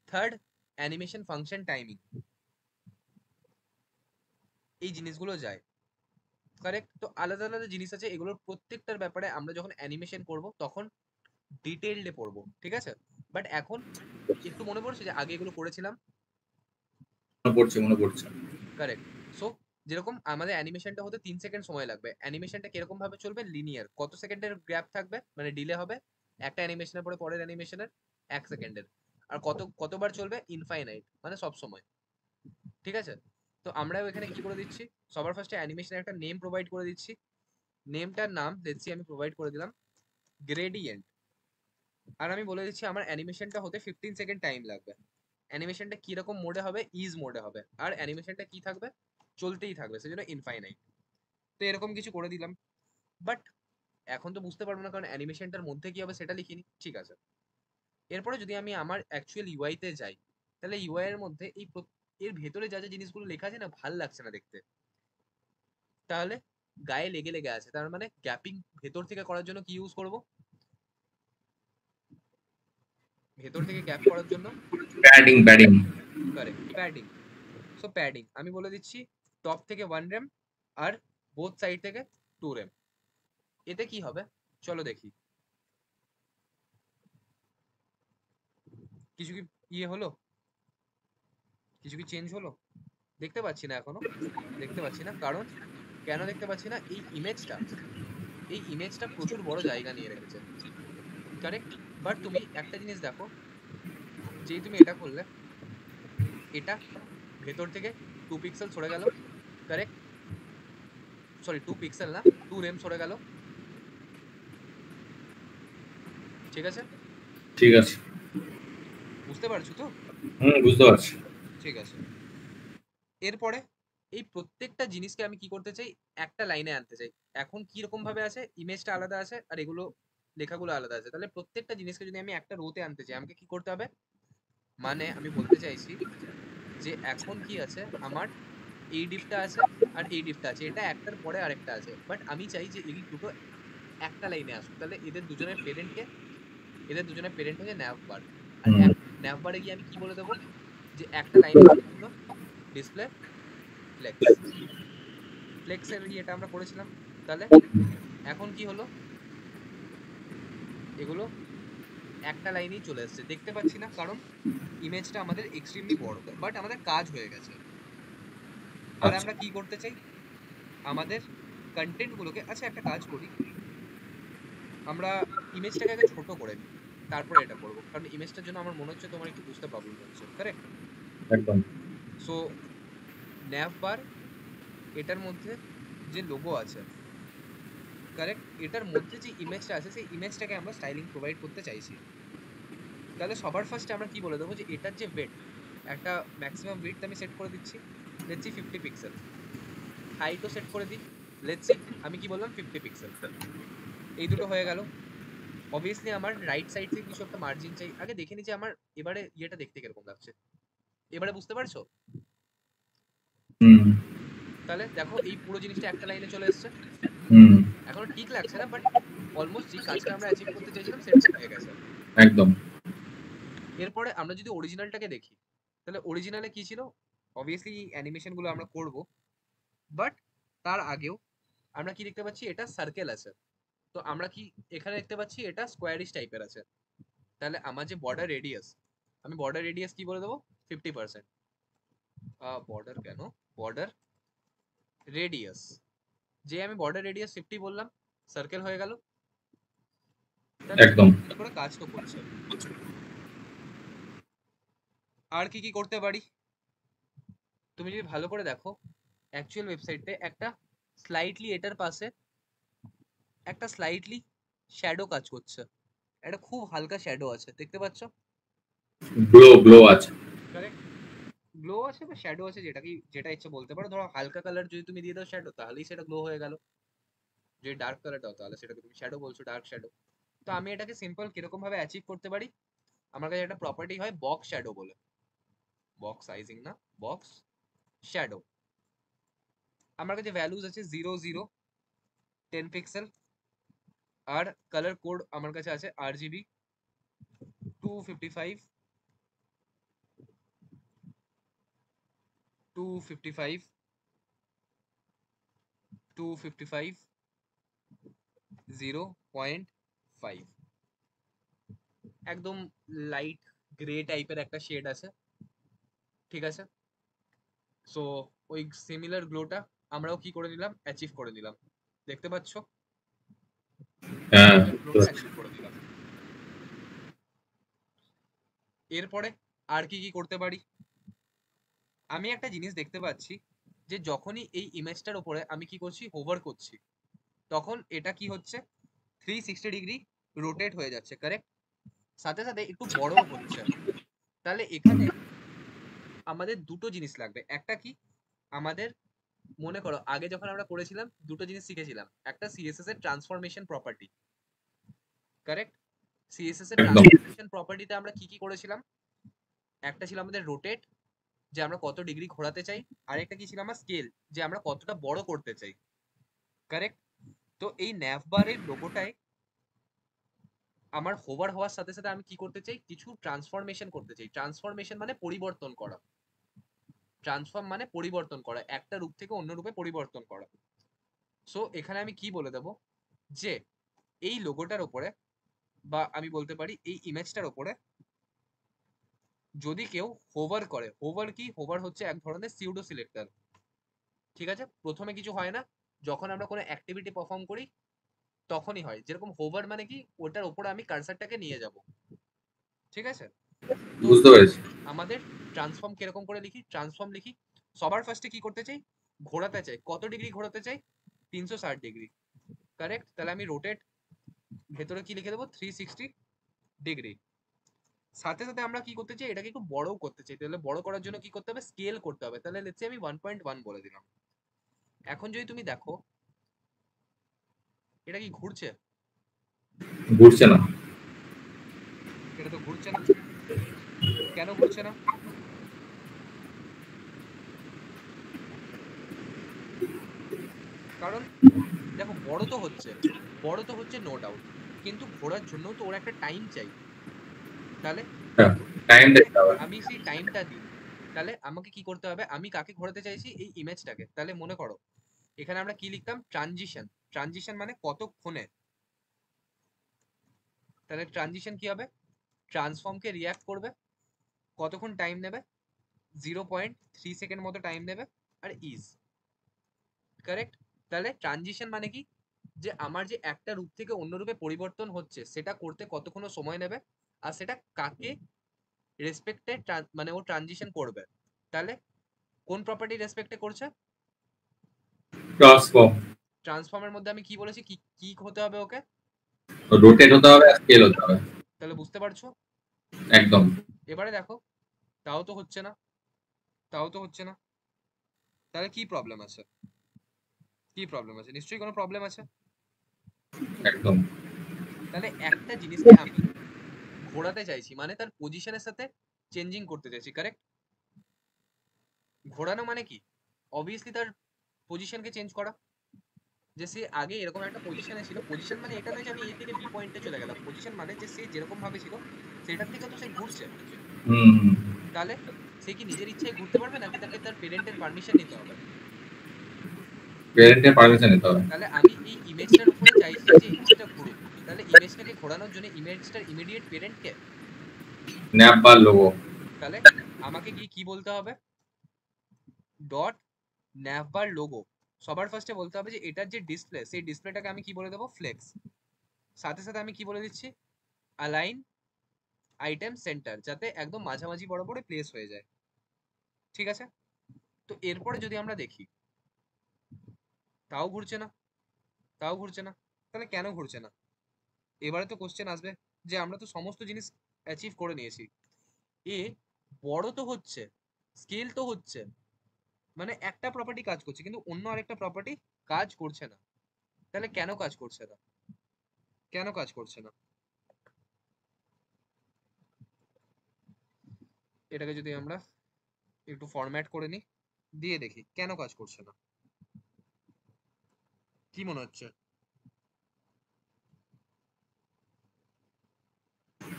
Third animation function timing, এই জিনিসগুলো যায়, কারেক্ট? তো আলাদা আলাদা জিনিস আছে, এগুলোর প্রত্যেকটার ব্যাপারে আমরা যখন অ্যানিমেশন করব তখন ডিটেইলডে পড়বো, ঠিক আছে? বাট এখন একটু মনে পড়ছে যে আগে এগুলো করেছিলাম, মনে পড়ছে, মনে পড়ছে। কারেক্ট? সো যেরকম আমাদের অ্যানিমেশনটা হতে 3 সেকেন্ড সময় লাগবে, অ্যানিমেশনটা কিরকম ভাবে চলবে, লিনিয়ার, কত সেকেন্ডের গ্যাপ থাকবে মানে ডিলে হবে একটা অ্যানিমেশনের পরে পরের অ্যানিমেশনের 1 সেকেন্ডের, আর কতবার চলবে, ইনফাইনাইট মানে সব সময়। ঠিক আছে, তো আমরাও এখানে কি করে দিচ্ছি, সবার ফার্স্টে অ্যানিমেশনের একটা নেম প্রোভাইড করে দিচ্ছি। নেমটার নাম লেটস সি আমি প্রোভাইড করে দিলাম গ্রেডিয়েন্ট, আর আমি বলে দিচ্ছি আমার অ্যানিমেশনটা হতে 15 সেকেন্ড টাইম লাগবে। অ্যানিমেশনটা কিরকম মোডে হবে, ইজ মোডে হবে, আর অ্যানিমেশনটা কি থাকবে, চলতেই থাকবে, সেজন্য ইনফাইনাইট। তো এরকম কিছু করে দিলাম, বাট এখন তো বুঝতে পারবো না কারণ অ্যানিমেশনটার মধ্যে কি হবে সেটা লিখিনি, ঠিক আছে। এরপরে যদি আমি আমার অ্যাকচুয়াল ইউআই তে যাই, তাহলে ইউআই এর মধ্যে এর ভেতরে যা যা জিনিসগুলো লেখা আছে না ভাল লাগছে না দেখতে, তাহলে গায়ে লেগে লেগে আছে, তার মানে গ্যাপিং ভেতর থেকে করার জন্য কি ইউজ করব, ভেতর থেকে গ্যাপ করার জন্য padding. Correct padding. So padding আমি বলে দিচ্ছি টপ থেকে 1 রেম আর বোথ সাইড থেকে 2 রেম। এতে কি হবে চলো দেখি, কিছু কি ইয়ে হলো, কিছু কি চেঞ্জ হলো, দেখতে পাচ্ছি না এখনো, দেখতে পাচ্ছি না, কারণ কেন দেখতে পাচ্ছি না, এই ইমেজটা প্রচুর বড় জায়গা নিয়ে রেখেছে, কারেক্ট। বাট তুমি একটা জিনিস দেখো, যেই তুমি এটা করলে, এটা ভেতর থেকে 2 পিক্সেল সরে গেল, কারেক্ট, সরি 2 পিক্সেল না, 2 রেম সরে গেল, ঠিক আছে, ঠিক আছে। বুঝতে পারছো তো, বুঝতে পারছি। ঠিক আছে। এরপরে এই প্রত্যেকটা জিনিসকে আমি কি করতে চাই, একটা লাইনে আনতে চাই। এখন কি রকম ভাবে আছে, ইমেজটা আলাদা আছে আর এগুলো লেখাগুলো আলাদা আছে, তাহলে প্রত্যেকটা জিনিসকে যদি আমি একটা রোতে আনতে চাই আমাকে কি করতে হবে, মানে আমি বলতে চাইছি যে এখন কি আছে আমার, এই ডিপটা আছে আর এই ডিপটা আছে, এটা একটার পরে আরেকটা আছে, বাট আমি চাই যে এই দুটো একটা লাইনে আসুক, তাহলে এদের দুজনের পেরেন্ট হচ্ছে ন্যাভবার, আর হুম ন্যাভবারে গিয়ে আমি কি বলে দেবো, যে একটা লাইনে জন্য ডিসপ্লে ফ্লেক্স, ফ্লেক্সের ইয়েটা আমরা করেছিলাম, তাহলে এখন কি হলো, এগুলো একটা লাইনেই চলে এসেছে, দেখতে পাচ্ছি না কারণ ইমেজটা আমাদের এক্সট্রিমলি বড়, বাট আমাদের কাজ হয়ে গেছে। আর আচ্ছা। আমরা কি করতে চাই, আমাদের কন্টেন্ট গুলোকে, আচ্ছা একটা কাজ করি, আমরা ইমেজটাকে আগে ছোট করে নিই, তারপরে এটা করবো, কারণ ইমেজটার জন্য আমার মনে হচ্ছে তোমার একটু বুঝতে প্রবলেম হচ্ছে, কারেক্ট। একদম। সো ন্যাভ বার, এটার মধ্যে যে লোগো আছে, কারেক্ট, এটার মধ্যে যে ইমেজটা আছে সেই ইমেজটাকে আমরা স্টাইলিং প্রোভাইড করতে চাইছি। তাহলে সবার ফার্স্টে আমরা কি বলে দেবো, যে এটার যে ওয়েট, একটা ম্যাক্সিমাম ওয়েট আমি সেট করে দিচ্ছি, লেটস সি 50 পিক্সেল, হাইটও সেট করে দিই, লেটস সি আমি কি বললাম 50 পিক্সেল। এই দুটো হয়ে গেল। অবভিয়াসলি আমার রাইট সাইড থেকে কিছু একটা মার্জিন চাই, আগে দেখে নি যে আমার এবারে ইয়েটা দেখতে কিরকম লাগছে, এবারে বুঝতে পারছো, হুম তাহলে দেখো এই পুরো জিনিসটা একটা লাইনে চলে এসেছে, হুম এখনো ঠিক লাগছে না বাট অলমোস্ট যে কাজটা আমরা অ্যাচিভ করতে চাইছিলাম সেটা হয়ে গেছে। একদম। এরপরে আমরা যদি অরিজিনালটাকে দেখি, তাহলে অরিজিনালে কি ছিল, অবভিয়াসলি অ্যানিমেশন গুলো আমরা করব, বাট তার আগেও আমরা কি দেখতে পাচ্ছি, এটা সার্কেল আছে, তো আমরা কি এখানে দেখতে পাচ্ছি এটা স্কোয়ারিশ টাইপের আছে, তাহলে আমার যে বর্ডার রেডিয়াস, আমি বর্ডার রেডিয়াস কি বলে দেবো 50%, বর্ডার কেন, বর্ডার রেডিয়াস, যে আমি বর্ডার রেডিয়াস 50 বললাম, সার্কেল হয়ে গেল, তাহলে একদম। করে কাজ তো করছে। আর কি কি করতে পারি, তুমি যদি ভালো করে দেখো অ্যাকচুয়াল ওয়েবসাইটে একটা স্লাইটলি এটার পাশে একটা স্লাইটলি শ্যাডো কাজ করছে, একটা খুব হালকা শ্যাডো আছে, দেখতে পাচ্ছ, গ্লো আছে। কারেক্ট, গ্লো আছে বা শ্যাডো আছে, যেটা ইচ্ছে বলতে পারো, ধরো হালকা কালার যদি তুমি দিয়ে দাও শ্যাডো, তাহলেই সেটা গ্লো হয়ে গেল, যদি ডার্ক কালার দাও তাহলে সেটাকে তুমি শ্যাডো বলছো, ডার্ক শ্যাডো। তো আমি এটাকে সিম্পল কিরকম ভাবে অ্যাচিভ করতে পারি, আমার কাছে একটা প্রপার্টি হয় বক্স শ্যাডো বলে, বক্স সাইজিং না, বক্স শ্যাডো, আমার কাছে ভ্যালুজ আছে 0 0 10 পিক্সেল, আর কালার কোড আমার কাছে আছে RGB 255 255 255 0.5, একদম লাইট গ্রে টাইপের একটা শেড আছে, ঠিক আছে। সো ওই সিমিলার গ্লোটা আমরাও কি করে নিলাম, অ্যাচিভ করে নিলাম। দেখতে পাচ্ছ, হ্যাঁ অ্যাচিভ করে দিলাম। এরপরে আর কি কি করতে পারি? আমি একটা জিনিস দেখতে পাচ্ছি যে যখনই এই ইমেজটার উপরে আমি কি করছি, হোভার করছি, তখন এটা কি হচ্ছে, 360 ডিগ্রি রোটেট হয়ে যাচ্ছে, কারেক্ট? সাথে সাথে একটু বড় হচ্ছে। তাহলে এখানে আমাদের দুটো জিনিস লাগবে। একটা কি, আমাদের মনে করো আগে যখন আমরা করেছিলাম দুটো জিনিস শিখেছিলাম, একটা সিএসএস এর ট্রান্সফরমেশন প্রপার্টি, কারেক্ট? সিএসএস এর একদম ট্রান্সফরমেশন প্রপার্টিতে আমরা কি কি করেছিলাম? একটা ছিল আমাদের রোটেট, যে আমরা কত ডিগ্রি ঘোরাতে চাই, আর একটা কি ছিল আমার স্কেল, যে আমরা কতটা বড় করতে চাই, কারেক্ট? তো এই ন্যাভবারের লোগোটায় আমার হোভার হওয়ার সাথে সাথে আমি কি করতে চাই, কিছু ট্রান্সফরমেশন করতে চাই। ট্রান্সফরমেশন মানে পরিবর্তন করা, ট্রান্সফর্ম মানে পরিবর্তন করা, একটা রূপ থেকে অন্য রূপে পরিবর্তন করা। সো এখানে আমি কি বলে দেব, যে এই লোগোটার উপরে, বা আমি বলতে পারি এই ইমেজটার উপরে যদি কেউ হোভার করে, হোভার কি, হোভার হচ্ছে এক ধরনের সিউডো সিলেক্টর, ঠিক আছে? প্রথমে কিছু হয় না, যখন আমরা কোনো অ্যাক্টিভিটি পারফর্ম করি তখনই হয়। যেরকম হোভার মানে কি, ওটার উপরে আমি কার্সারটাকে নিয়ে যাব, ঠিক আছে? তো বুঝতে পেরেছি আমাদের ট্রান্সফর্ম কিরকম করে লিখি, ট্রান্সফর্ম লিখি, সবার ফার্স্টে কি করতে চাই, ঘোরাতে চাই। কত ডিগ্রি ঘোরাতে চাই? 360 ডিগ্রি, কারেক্ট? তাহলে আমি রোটেট ভেতরে কি লিখে দেবো, 360 ডিগ্রি। সাথে সাথে আমরা কি করতে চাই, এটাকে একটু বড়ও করতে চাই। তাহলে বড় করার জন্য কি করতে হবে, স্কেল করতে হবে। তাহলে লেটস সে আমি 1.1 বলে দিলাম। এখন যদি তুমি দেখো, এটা কি ঘুরছে? ঘুরছে না এটা তো ঘুরছে না। কেন ঘুরছে না? কারণ দেখো, বড় তো হচ্ছে, বড় তো হচ্ছে নো ডাউট, কিন্তু ঘোরার জন্য তো ওর একটা টাইম চাই। তাহলে টাইম দেখতে হবে আমি সেই টাইমটা দিই। তাহলে আমাকে কি করতে হবে, আমি কাকে ঘোরাতে চাইছি, এই ইমেজটাকে। তাহলে মনে করো এখানে আমরা কি লিখতাম, ট্রানজিশন। ট্রানজিশন মানে কতক্ষণে। তাহলে ট্রানজিশন কি হবে, ট্রান্সফর্মকে রিয়াক্ট করবে, কতক্ষণ টাইম নেবে, 0.3 সেকেন্ড মতো টাইম নেবে, আর ইজ, কারেক্ট? তাহলে ট্রানজিশন মানে কি, যে আমার যে একটা রূপ থেকে অন্য রূপে পরিবর্তন হচ্ছে সেটা করতে কতক্ষণ সময় নেবে, আর সেটা কাকে রেসপেক্টে মানে ও ট্রানজিশন করবে। তাহলে কোন প্রপার্টি রেসপেক্টে করছে, ট্রান্সফর্ম ট্রান্সফর্মের মধ্যে আমি কি বলেছি, কি কি হতে হবে ওকে, রোটেট হতে হবে স্কেল হতে হবে তাহলে বুঝতে পারছো? একদম এবারে দেখো, তাও তো হচ্ছে না, তাও তো হচ্ছে না। তাহলে কি প্রবলেম আছে, কি প্রবলেম আছে? নিশ্চয়ই কোনো প্রবলেম আছে। একদম তাহলে একটা জিনিসকে আমি ঘোরাতে চাইছি, মানে তার পজিশনের সাথে চেঞ্জিং করতে চাইছি, কারেক্ট? ঘোরানো মানে কি, অবভিয়াসলি তার পজিশনকে চেঞ্জ করা। যে সে আগে এরকম একটা পজিশনে ছিল, পজিশন মানে এটা নয় যে আমি এ থেকে বি পয়েন্টে চলে গেলাম, পজিশন মানে যে সে যেরকম ভাবে ছিল সেটার থেকে তো সে ঘুরছে। হুম তাহলে সে কি নিজের ইচ্ছায় ঘুরতে পারবে, নাকি তাকে তার পেরেন্টের পারমিশন নিতে হবে? পেরেন্টের পারমিশন নিতে হবে তাহলে আমি এই ইমেজটার উপরে চাইছি যে ইমেজটা ঘুরুক। তাহলে ইমেজটাকে ঘোরানোর জন্য ইমেজটার ইমিডিয়েট পেরেন্ট কে, ন্যাপ বা লোগো তাহলে আমাকে গিয়ে কি বলতে হবে, ডট ন্যাভবার লোগো। সবার ফার্স্টে বলতে হবে যে এটার যে ডিসপ্লে, সেই ডিসপ্লেটাকে আমি কি বলে দেবো, ফ্লেক্স। সাথে সাথে আমি কি বলে দিচ্ছি, অ্যালাইন আইটেম সেন্টার, যাতে একদম মাঝামাঝি বরাবর প্লেস হয়ে যায়, ঠিক আছে? তো এরপরে যদি আমরা দেখি, তাও ঘুরছে না, তাও ঘুরছে না। তাহলে কেন ঘুরছে না? এবারে তো কোশ্চেন আসবে যে আমরা তো সমস্ত জিনিস অ্যাচিভ করে নিয়েছি, এ বড় তো হচ্ছে, স্কেল তো হচ্ছে, মানে একটা প্রপার্টি কাজ করছে কিন্তু অন্য আরেকটা প্রপার্টি কাজ করছে না। তাহলে কেন কাজ করছে না, কেন কাজ করছে না? এটাকে যদি আমরা একটু ফরম্যাট করে নিই, দিয়ে দেখি কেন কাজ করছে না। কি মনে হচ্ছে?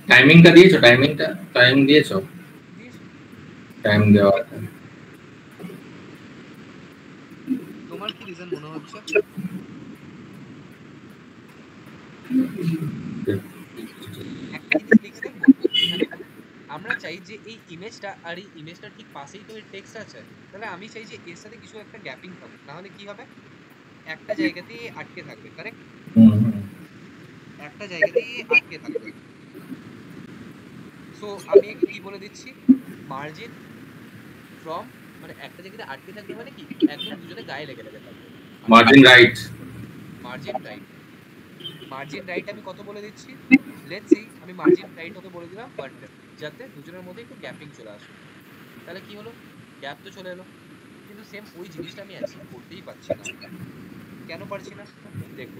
টাইমিংটা দিয়েছো টাইমিংটা টাইম দিয়েছো দিয়েছি। টাইম দেওয়া আছে তোমার কি রিজন মনে হচ্ছে? একটা জিনিস লিখে দেখবো এখানে, আমরা চাই যে এই ইমেজটা আর এই ইমেজটার ঠিক পাশেই তো এর টেক্সট আছে, তাহলে আমি চাই যে এর সাথে কিছু একটা গ্যাপিং থাকুক, না হলে কি হবে একটা জায়গাতেই আটকে থাকবে। কারেক্ট, হুম, একটা জায়গাতেই আটকে থাকবে। সো আমি একে কি বলে দিচ্ছি, মার্জিন ফ্রম, মানে একটা জায়গাতে আটকে থাকবে মানে কি একদম দুজনে গায়ে লেগে লেগে থাকবে। Margin right. Margin right, margin right আমি কত বলে দিচ্ছি, লেটস সি আমি মার্জিন রাইট ওকে বলে দিলাম 1 যাতে দুজনের মধ্যে একটু গ্যাপিং চলে আসুক। তাহলে কি হলো, গ্যাপ তো চলে এলো, কিন্তু সেম ওই জিনিসটা আমি অ্যাচিভ করতেই পারছি না। কেন পারছি না দেখুন।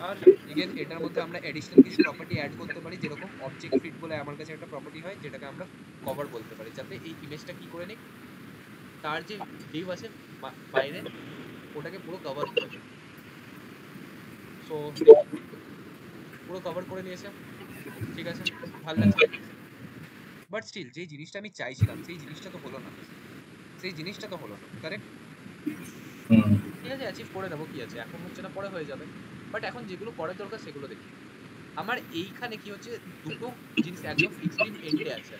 আর এগেন এটার মধ্যে আমরা এডিশনাল কিছু প্রপার্টি অ্যাড করতে পারি, যেরকম অবজেক্ট ফিট বলে আমার কাছে একটা প্রপার্টি হয়, যেটাকে আমরা কভার বলতে পারি, যাতে এই ইমেজটা কি করে নিক, তার যে ভিউ আছে বাইরে ওটাকে পুরো কভার করে নিক। সো দেখুন পুরো কভার করে নিয়েছে, ঠিক আছে, ভালো লাগছে। বাট স্টিল যে জিনিসটা আমি চাইছিলাম সেই জিনিসটা তো হলো না, সেই জিনিসটা তো হলো না। কারেক্ট, হুম, ঠিক আছে অ্যাচিভ করে নেবো, কি আছে, এখন হচ্ছে না পরে হয়ে যাবে। বাট এখন যেগুলো করার দরকার সেগুলো দেখি। আমার এইখানে কি হচ্ছে, দুটো জিনিস একদম এক্সট্রিম এন্ডে আছে,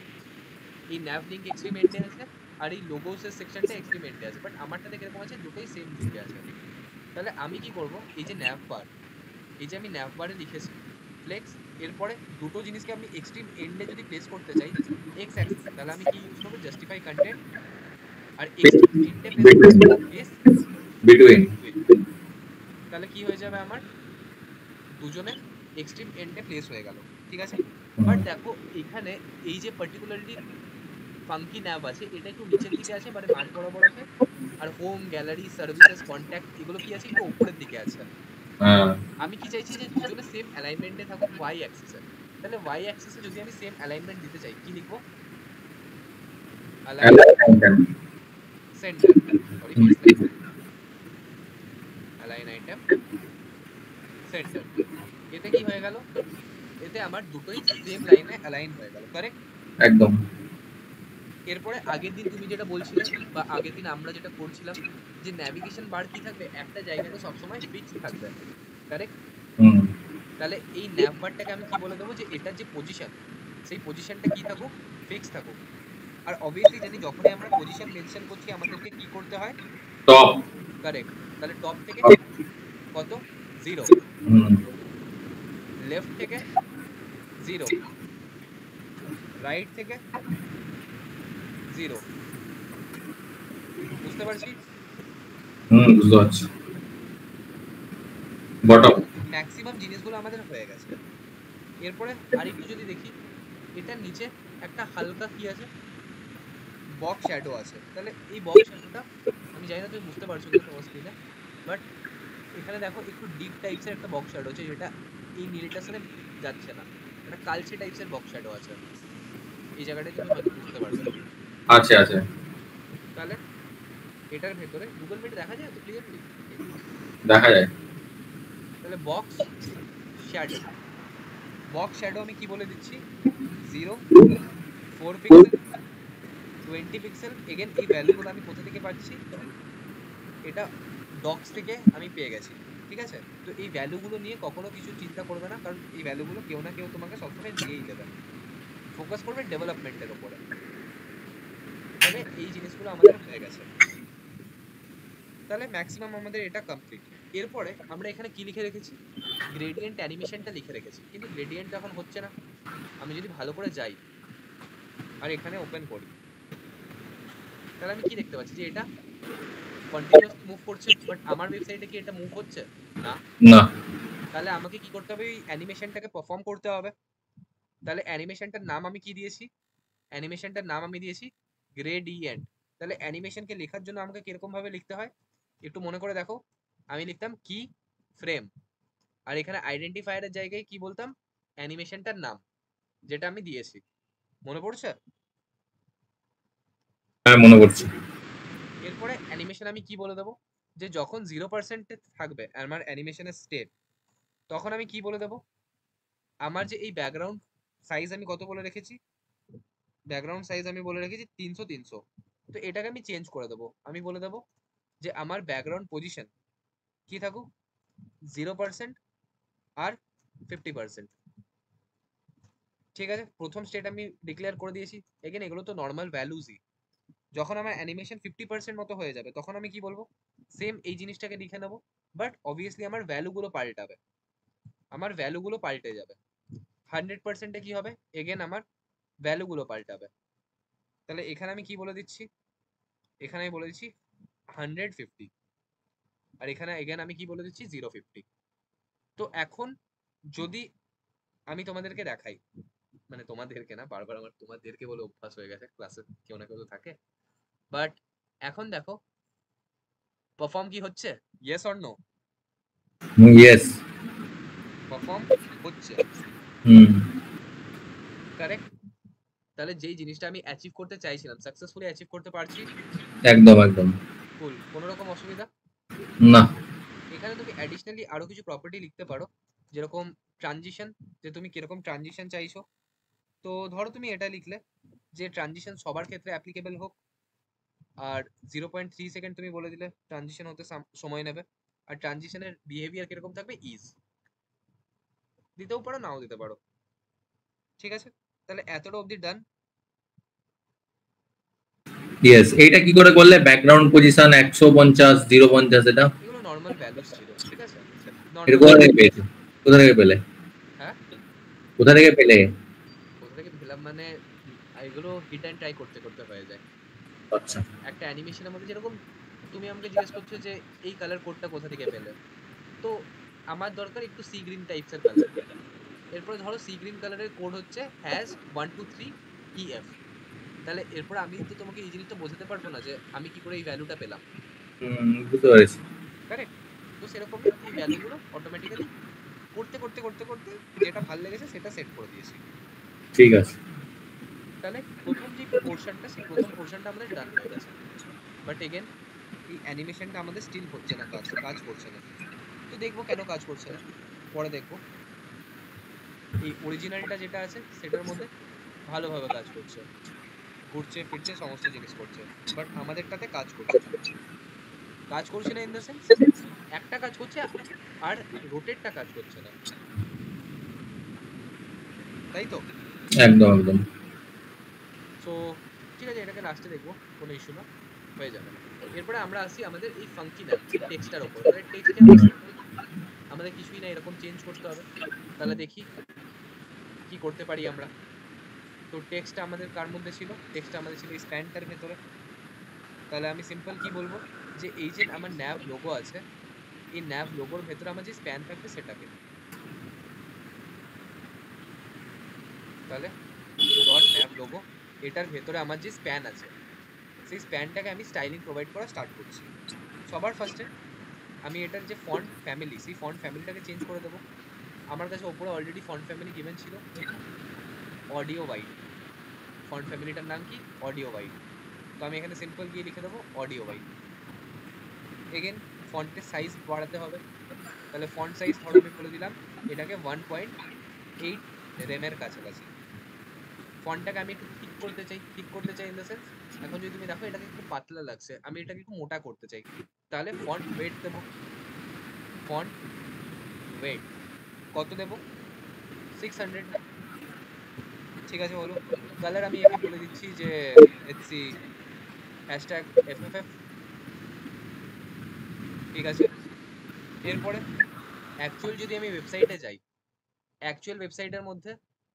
এই ন্যাভ লিঙ্ক এক্সট্রিম এন্ডে আছে আর এই লোগোস এর সেকশনটা এক্সট্রিম এন্ডে আছে, বাট আমারটাতে কিরকম আছে দুটোই সেম দিকে আছে। তাহলে আমি কি করব, এই যে ন্যাভ বার, এই যে আমি ন্যাভ বারে লিখেছি ফ্লেক্স, এরপরে দুটো জিনিসকে আমি এক্সট্রিম এন্ডে যদি প্লেস করতে চাই এক্স অ্যাক্সিসে, তাহলে আমি কি ইউজ করব, জাস্টিফাই কন্টেন্ট, আর এক্সট্রিম এন্ডে প্লেস করতে চাই এস বিটুইন। বিটুইন। তাহলে কি হয়ে যাবে আমার দুজনে এক্সট্রিম এন্ডে প্লেস হয়ে গেল, ঠিক আছে। বাট দেখো এখানে এই যে পার্টিকুলারলি ফাঙ্কি ন্যাব আছে এটা একটু নিচের দিকে আছে, মানে মাঝ বরাবর আছে, আর হোম গ্যালারি সার্ভিসেস কন্ট্যাক্ট এগুলো কি আছে একটু উপরের দিকে আছে। হ্যাঁ, আমি কি চাইছি যে দুজনে সেম অ্যালাইনমেন্টে থাকুক ওয়াই অ্যাক্সিসে। তাহলে ওয়াই অ্যাক্সিসে যদি আমি সেম অ্যালাইনমেন্ট দিতে চাই কি লিখবো, align centre, sorry base line, align item centre. এতে কি হয়ে গেল, এতে আমার দুটোই সেম লাইনে অ্যালাইন হয়ে গেল। কারেক্ট, একদম। এরপরে আগের দিন তুমি যেটা বলছিলে বা আগের দিন আমরা যেটা করছিলাম, যে ন্যাভিগেশন বার কি থাকবে একটা জায়গাতে সবসময় ফিক্স থাকবে। কারেক্ট, হুম, তাহলে এই ন্যাভ বারটাকে আমি কি বলে দেবো, যে এটার যে পজিশন সেই পজিশনটা কি থাকুক, ফিক্স থাকুক। আর অবভিয়াসলি জানি যখনই আমরা পজিশন মেনশন করছি আমাদেরকে কি করতে হয়, টপ। কারেক্ট, তাহলে টপ থেকে কত, 0, হুম, লেফট থেকে 0, রাইট থেকে 0। বুঝতে পারছি, বুঝতে পারছি। বটম। ম্যাক্সিমাম জিনিসগুলো আমাদের হয়ে গেছে। এরপরে আরেকটু যদি দেখি, এটার নিচে একটা হালকা কি আছে, বক্স শ্যাডো আছে। তাহলে এই বক্স শ্যাডোটা আমি জানি না তুমি বুঝতে পারছো কিনা তোমার স্ক্রিনে, বাট এখানে দেখো একটু ডিপ টাইপসের একটা বক্স শ্যাডো আছে, যেটা এই নীলটার সাথে যাচ্ছে না, একটা কালচে টাইপসের বক্স শ্যাডো আছে এই জায়গাটায়, তুমি হয়তো বুঝতে পারছো। আছে আছে। তাহলে এটার ভেতরে গুগল মিট দেখা যায় তো ক্লিয়ারলি, দেখা যায়। তাহলে বক্স শ্যাডো, বক্স শ্যাডো আমি কি বলে দিচ্ছি, 0, 4 পিক্সেল, 20 পিক্সেল। এগেন এই ভ্যালুগুলো আমি কোথা থেকে পাচ্ছি, এটা ডক্স থেকে আমি পেয়ে গেছি, ঠিক আছে। তো এই ভ্যালুগুলো নিয়ে কখনো কিছু চিন্তা করবে না, কারণ এই ভ্যালুগুলো কেউ না কেউ তোমাকে সবসময় দিয়েই দেবে। ফোকাস করবে ডেভেলপমেন্টের উপরে। তাহলে এই জিনিসগুলো আমাদের হয়ে গেছে, তাহলে ম্যাক্সিমাম আমাদের এটা কমপ্লিট। এরপরে আমরা এখানে কি লিখে রেখেছি, গ্রেডিয়েন্ট অ্যানিমেশনটা লিখে রেখেছি, কিন্তু গ্রেডিয়েন্ট এখন হচ্ছে না। আমি যদি ভালো করে যাই আর এখানে ওপেন করি, তাহলে আমি কি দেখতে পাচ্ছি, যে এটা কন্টিনিউয়াসলি মুভ করছে, বাট আমার ওয়েবসাইটে কি এটা মুভ হচ্ছে না। না। তাহলে আমাকে কি করতে হবে, এই অ্যানিমেশনটাকে পারফর্ম করতে হবে। তাহলে অ্যানিমেশনটার নাম আমি কি দিয়েছি, অ্যানিমেশনটার নাম আমি দিয়েছি গ্রেডিয়েন্ট। তাহলে অ্যানিমেশনকে লেখার জন্য আমাকে কিরকম ভাবে লিখতে হয় একটু মনে করে দেখো, আমি লিখতাম কি ফ্রেম, আর এখানে আইডেন্টিফায়ারের জায়গায় কি বলতাম, অ্যানিমেশনটার নাম যেটা আমি দিয়েছি, মনে পড়ছে। হ্যাঁ, মনে করছি। এরপরে অ্যানিমেশন আমি কি বলে দেবো, যে যখন 0% থাকবে আমার অ্যানিমেশনের স্টেট, তখন আমি কি বলে দেবো, আমার যে এই ব্যাকগ্রাউন্ড সাইজ আমি কত বলে রেখেছি, ব্যাকগ্রাউন্ড সাইজ আমি বলে রেখেছি 300 তো এটাকে আমি চেঞ্জ করে দেবো, আমি বলে দেবো যে আমার ব্যাকগ্রাউন্ড পজিশন কি থাকুক, 0% আর 50%, ঠিক আছে, প্রথম স্টেট আমি ডিক্লেয়ার করে দিয়েছি। এগেন এগুলো তো নর্মাল ভ্যালুজই। যখন আমার অ্যানিমেশন 50% মতো হয়ে যাবে তখন আমি কি বলবো, সেম এই জিনিসটাকে লিখে নেবো, বাট অবভিয়াসলি আমার ভ্যালুগুলো পাল্টাবে, আমার ভ্যালুগুলো পাল্টে যাবে। 100%-এ কি হবে, এগেন আমার ভ্যালুগুলো পাল্টাবে। তাহলে এখানে আমি কি বলে দিচ্ছি, এখানে আমি বলে দিচ্ছি 150, আর এখানে এগেন আমি কি বলে দিচ্ছি 050। তো এখন যদি আমি তোমাদেরকে দেখাই, মানে তোমাদেরকে না, বারবার আমার তোমাদেরকে বলে অভ্যাস হয়ে গেছে, ক্লাসে কেউ না কেউ তো থাকে, বাট এখন দেখো পারফর্ম কি হচ্ছে, yes or no? Yes. Perform হচ্ছে, হুম। কারেক্ট। তাহলে যেই জিনিসটা আমি অ্যাচিভ করতে চাইছিলাম সাকসেসফুলি অ্যাচিভ করতে পারছি। একদম একদম। কুল, কোনো রকম অসুবিধা? না। এখানে তুমি অ্যাডিশনালি আরো কিছু প্রপার্টি লিখতে পারো, যেরকম ট্রানজিশন, যে তুমি কিরকম ট্রানজিশন চাইছো। তো ধরো তুমি এটা লিখলে যে ট্রানজিশন সবার ক্ষেত্রে অ্যাপ্লিকেবল হোক, আর 0.3 সেকেন্ড তুমি বলে দিলে ট্রানজিশন হতে সময় নেবে, আর ট্রানজিশনের বিহেভিয়ার কিরকম থাকবে, ইজ। দিতেও পারো নাও দিতে পারো, ঠিক আছে। তাহলে এতটা অবধি ডান। ইয়েস, এইটা কি করে করলে? ব্যাকগ্রাউন্ড পজিশন 150, 050, এটা এগুলো নর্মাল ভ্যালুস ছিল, ঠিক আছে, এটা নর্মাল কোথা থেকে ভ্যালুস। পেয়েছো? কোথা থেকে পেলে? হ্যাঁ, কোথা থেকে পেলে? কোথা থেকে পেলাম মানে, এগুলো হিট অ্যান্ড ট্রাই করতে করতে হয়ে যায়। আচ্ছা। একটা অ্যানিমেশনের মধ্যে যেরকম তুমি আমাকে জিজ্ঞেস করছো যে এই কালার কোডটা কোথা থেকে পেলে, তো আমার দরকার একটু সি গ্রিন টাইপসের কালার। এরপরে ধরো সি গ্রিন কালারের কোড হচ্ছে হ্যাজ 123 EF। তাহলে এরপরে আমি তো তোমাকে এই জিনিসটা বোঝাতে পারবো না যে আমি কি করে এই ভ্যালুটা পেলাম, বুঝতে পেরেছি। কারেক্ট। তো সেরকমই এই ভ্যালুগুলো অটোমেটিক্যালি করতে করতে করতে করতে যেটা ভাল লেগেছে সেটা সেট করে দিয়েছি। ঠিক আছে। তাহলে প্রথম যে পোর্শনটা, সেই প্রথম পোর্শনটা আমাদের ডান হয়ে গেছে। বাট এগেন এই অ্যানিমেশনটা আমাদের স্টিল হচ্ছে না, কাজ কাজ করছে না। তো দেখবো কেন কাজ করছে না, পরে দেখবো। এই অরিজিনালটা যেটা আছে সেটার মধ্যে ভালোভাবে কাজ করছে, ঘুরছে ফিরছে সমস্ত জিনিস করছে, বাট আমাদেরটাতে কাজ করছে না। কাজ করছে না ইন দ্য সেন্স, একটা কাজ করছে আর রোটেটটা কাজ করছে না, তাই তো। একদম একদম। সো ঠিক আছে, এটাকে লাস্টে দেখবো, কোনো ইস্যু না, হয়ে যাবে। এরপরে আমরা আসি আমাদের এই ফাঙ্কি ম্যাপ টেক্সটটার উপর। তাহলে টেক্সটে আমরা সিম্পল, আমাদের কিছুই না এরকম চেঞ্জ করতে হবে। তাহলে দেখি কি করতে পারি আমরা। তো টেক্সটটা আমাদের কার মধ্যে ছিল, টেক্সটটা আমাদের ছিল এই স্প্যানটার ভেতরে। তাহলে আমি সিম্পল কি বলবো, যে এই যে আমার ন্যাভ লোগো আছে, এই ন্যাভ লোগোর ভেতরে আমার যে স্প্যান থাকবে সেটাকে, তাহলে ডট ন্যাভ লোগো, এটার ভেতরে আমার যে স্প্যান আছে সেই স্প্যানটাকে আমি স্টাইলিং প্রোভাইড করা স্টার্ট করছি। সবার ফার্স্টে আমি এটার যে ফন্ট ফ্যামিলি, সেই ফন্ট ফ্যামিলিটাকে চেঞ্জ করে দেবো। আমার কাছে ওপরে অলরেডি ফন্ট ফ্যামিলি গিভেন ছিল অডিও ওয়াইড, ফন্ট ফ্যামিলিটার নাম কি, অডিও ওয়াইড। তো আমি এখানে সিম্পল গিয়ে লিখে দেবো অডিও ওয়াইড। এগেন ফন্টের সাইজ বাড়াতে হবে, তাহলে ফন্ট সাইজ ধরো আমি বলে দিলাম এটাকে 1.8 রেমের কাছাকাছি। ফন্টটাকে আমি একটু ঠিক করতে চাই, ঠিক করতে চাই ইন দ্য সেন্স, এখন যদি তুমি দেখো এটাকে একটু পাতলা লাগছে, আমি এটাকে একটু মোটা করতে চাই, তাহলে ফন্ট ওয়েট দেবো। ফন্ট ওয়েট কত দেবো, 600। ঠিক আছে বলো। কালার আমি একে বলে দিচ্ছি যে এসসি হ্যাশট্যাগ এফএফএফ, ঠিক আছে। এরপরে অ্যাকচুয়াল যদি আমি ওয়েবসাইটে যাই, অ্যাকচুয়াল ওয়েবসাইটের মধ্যে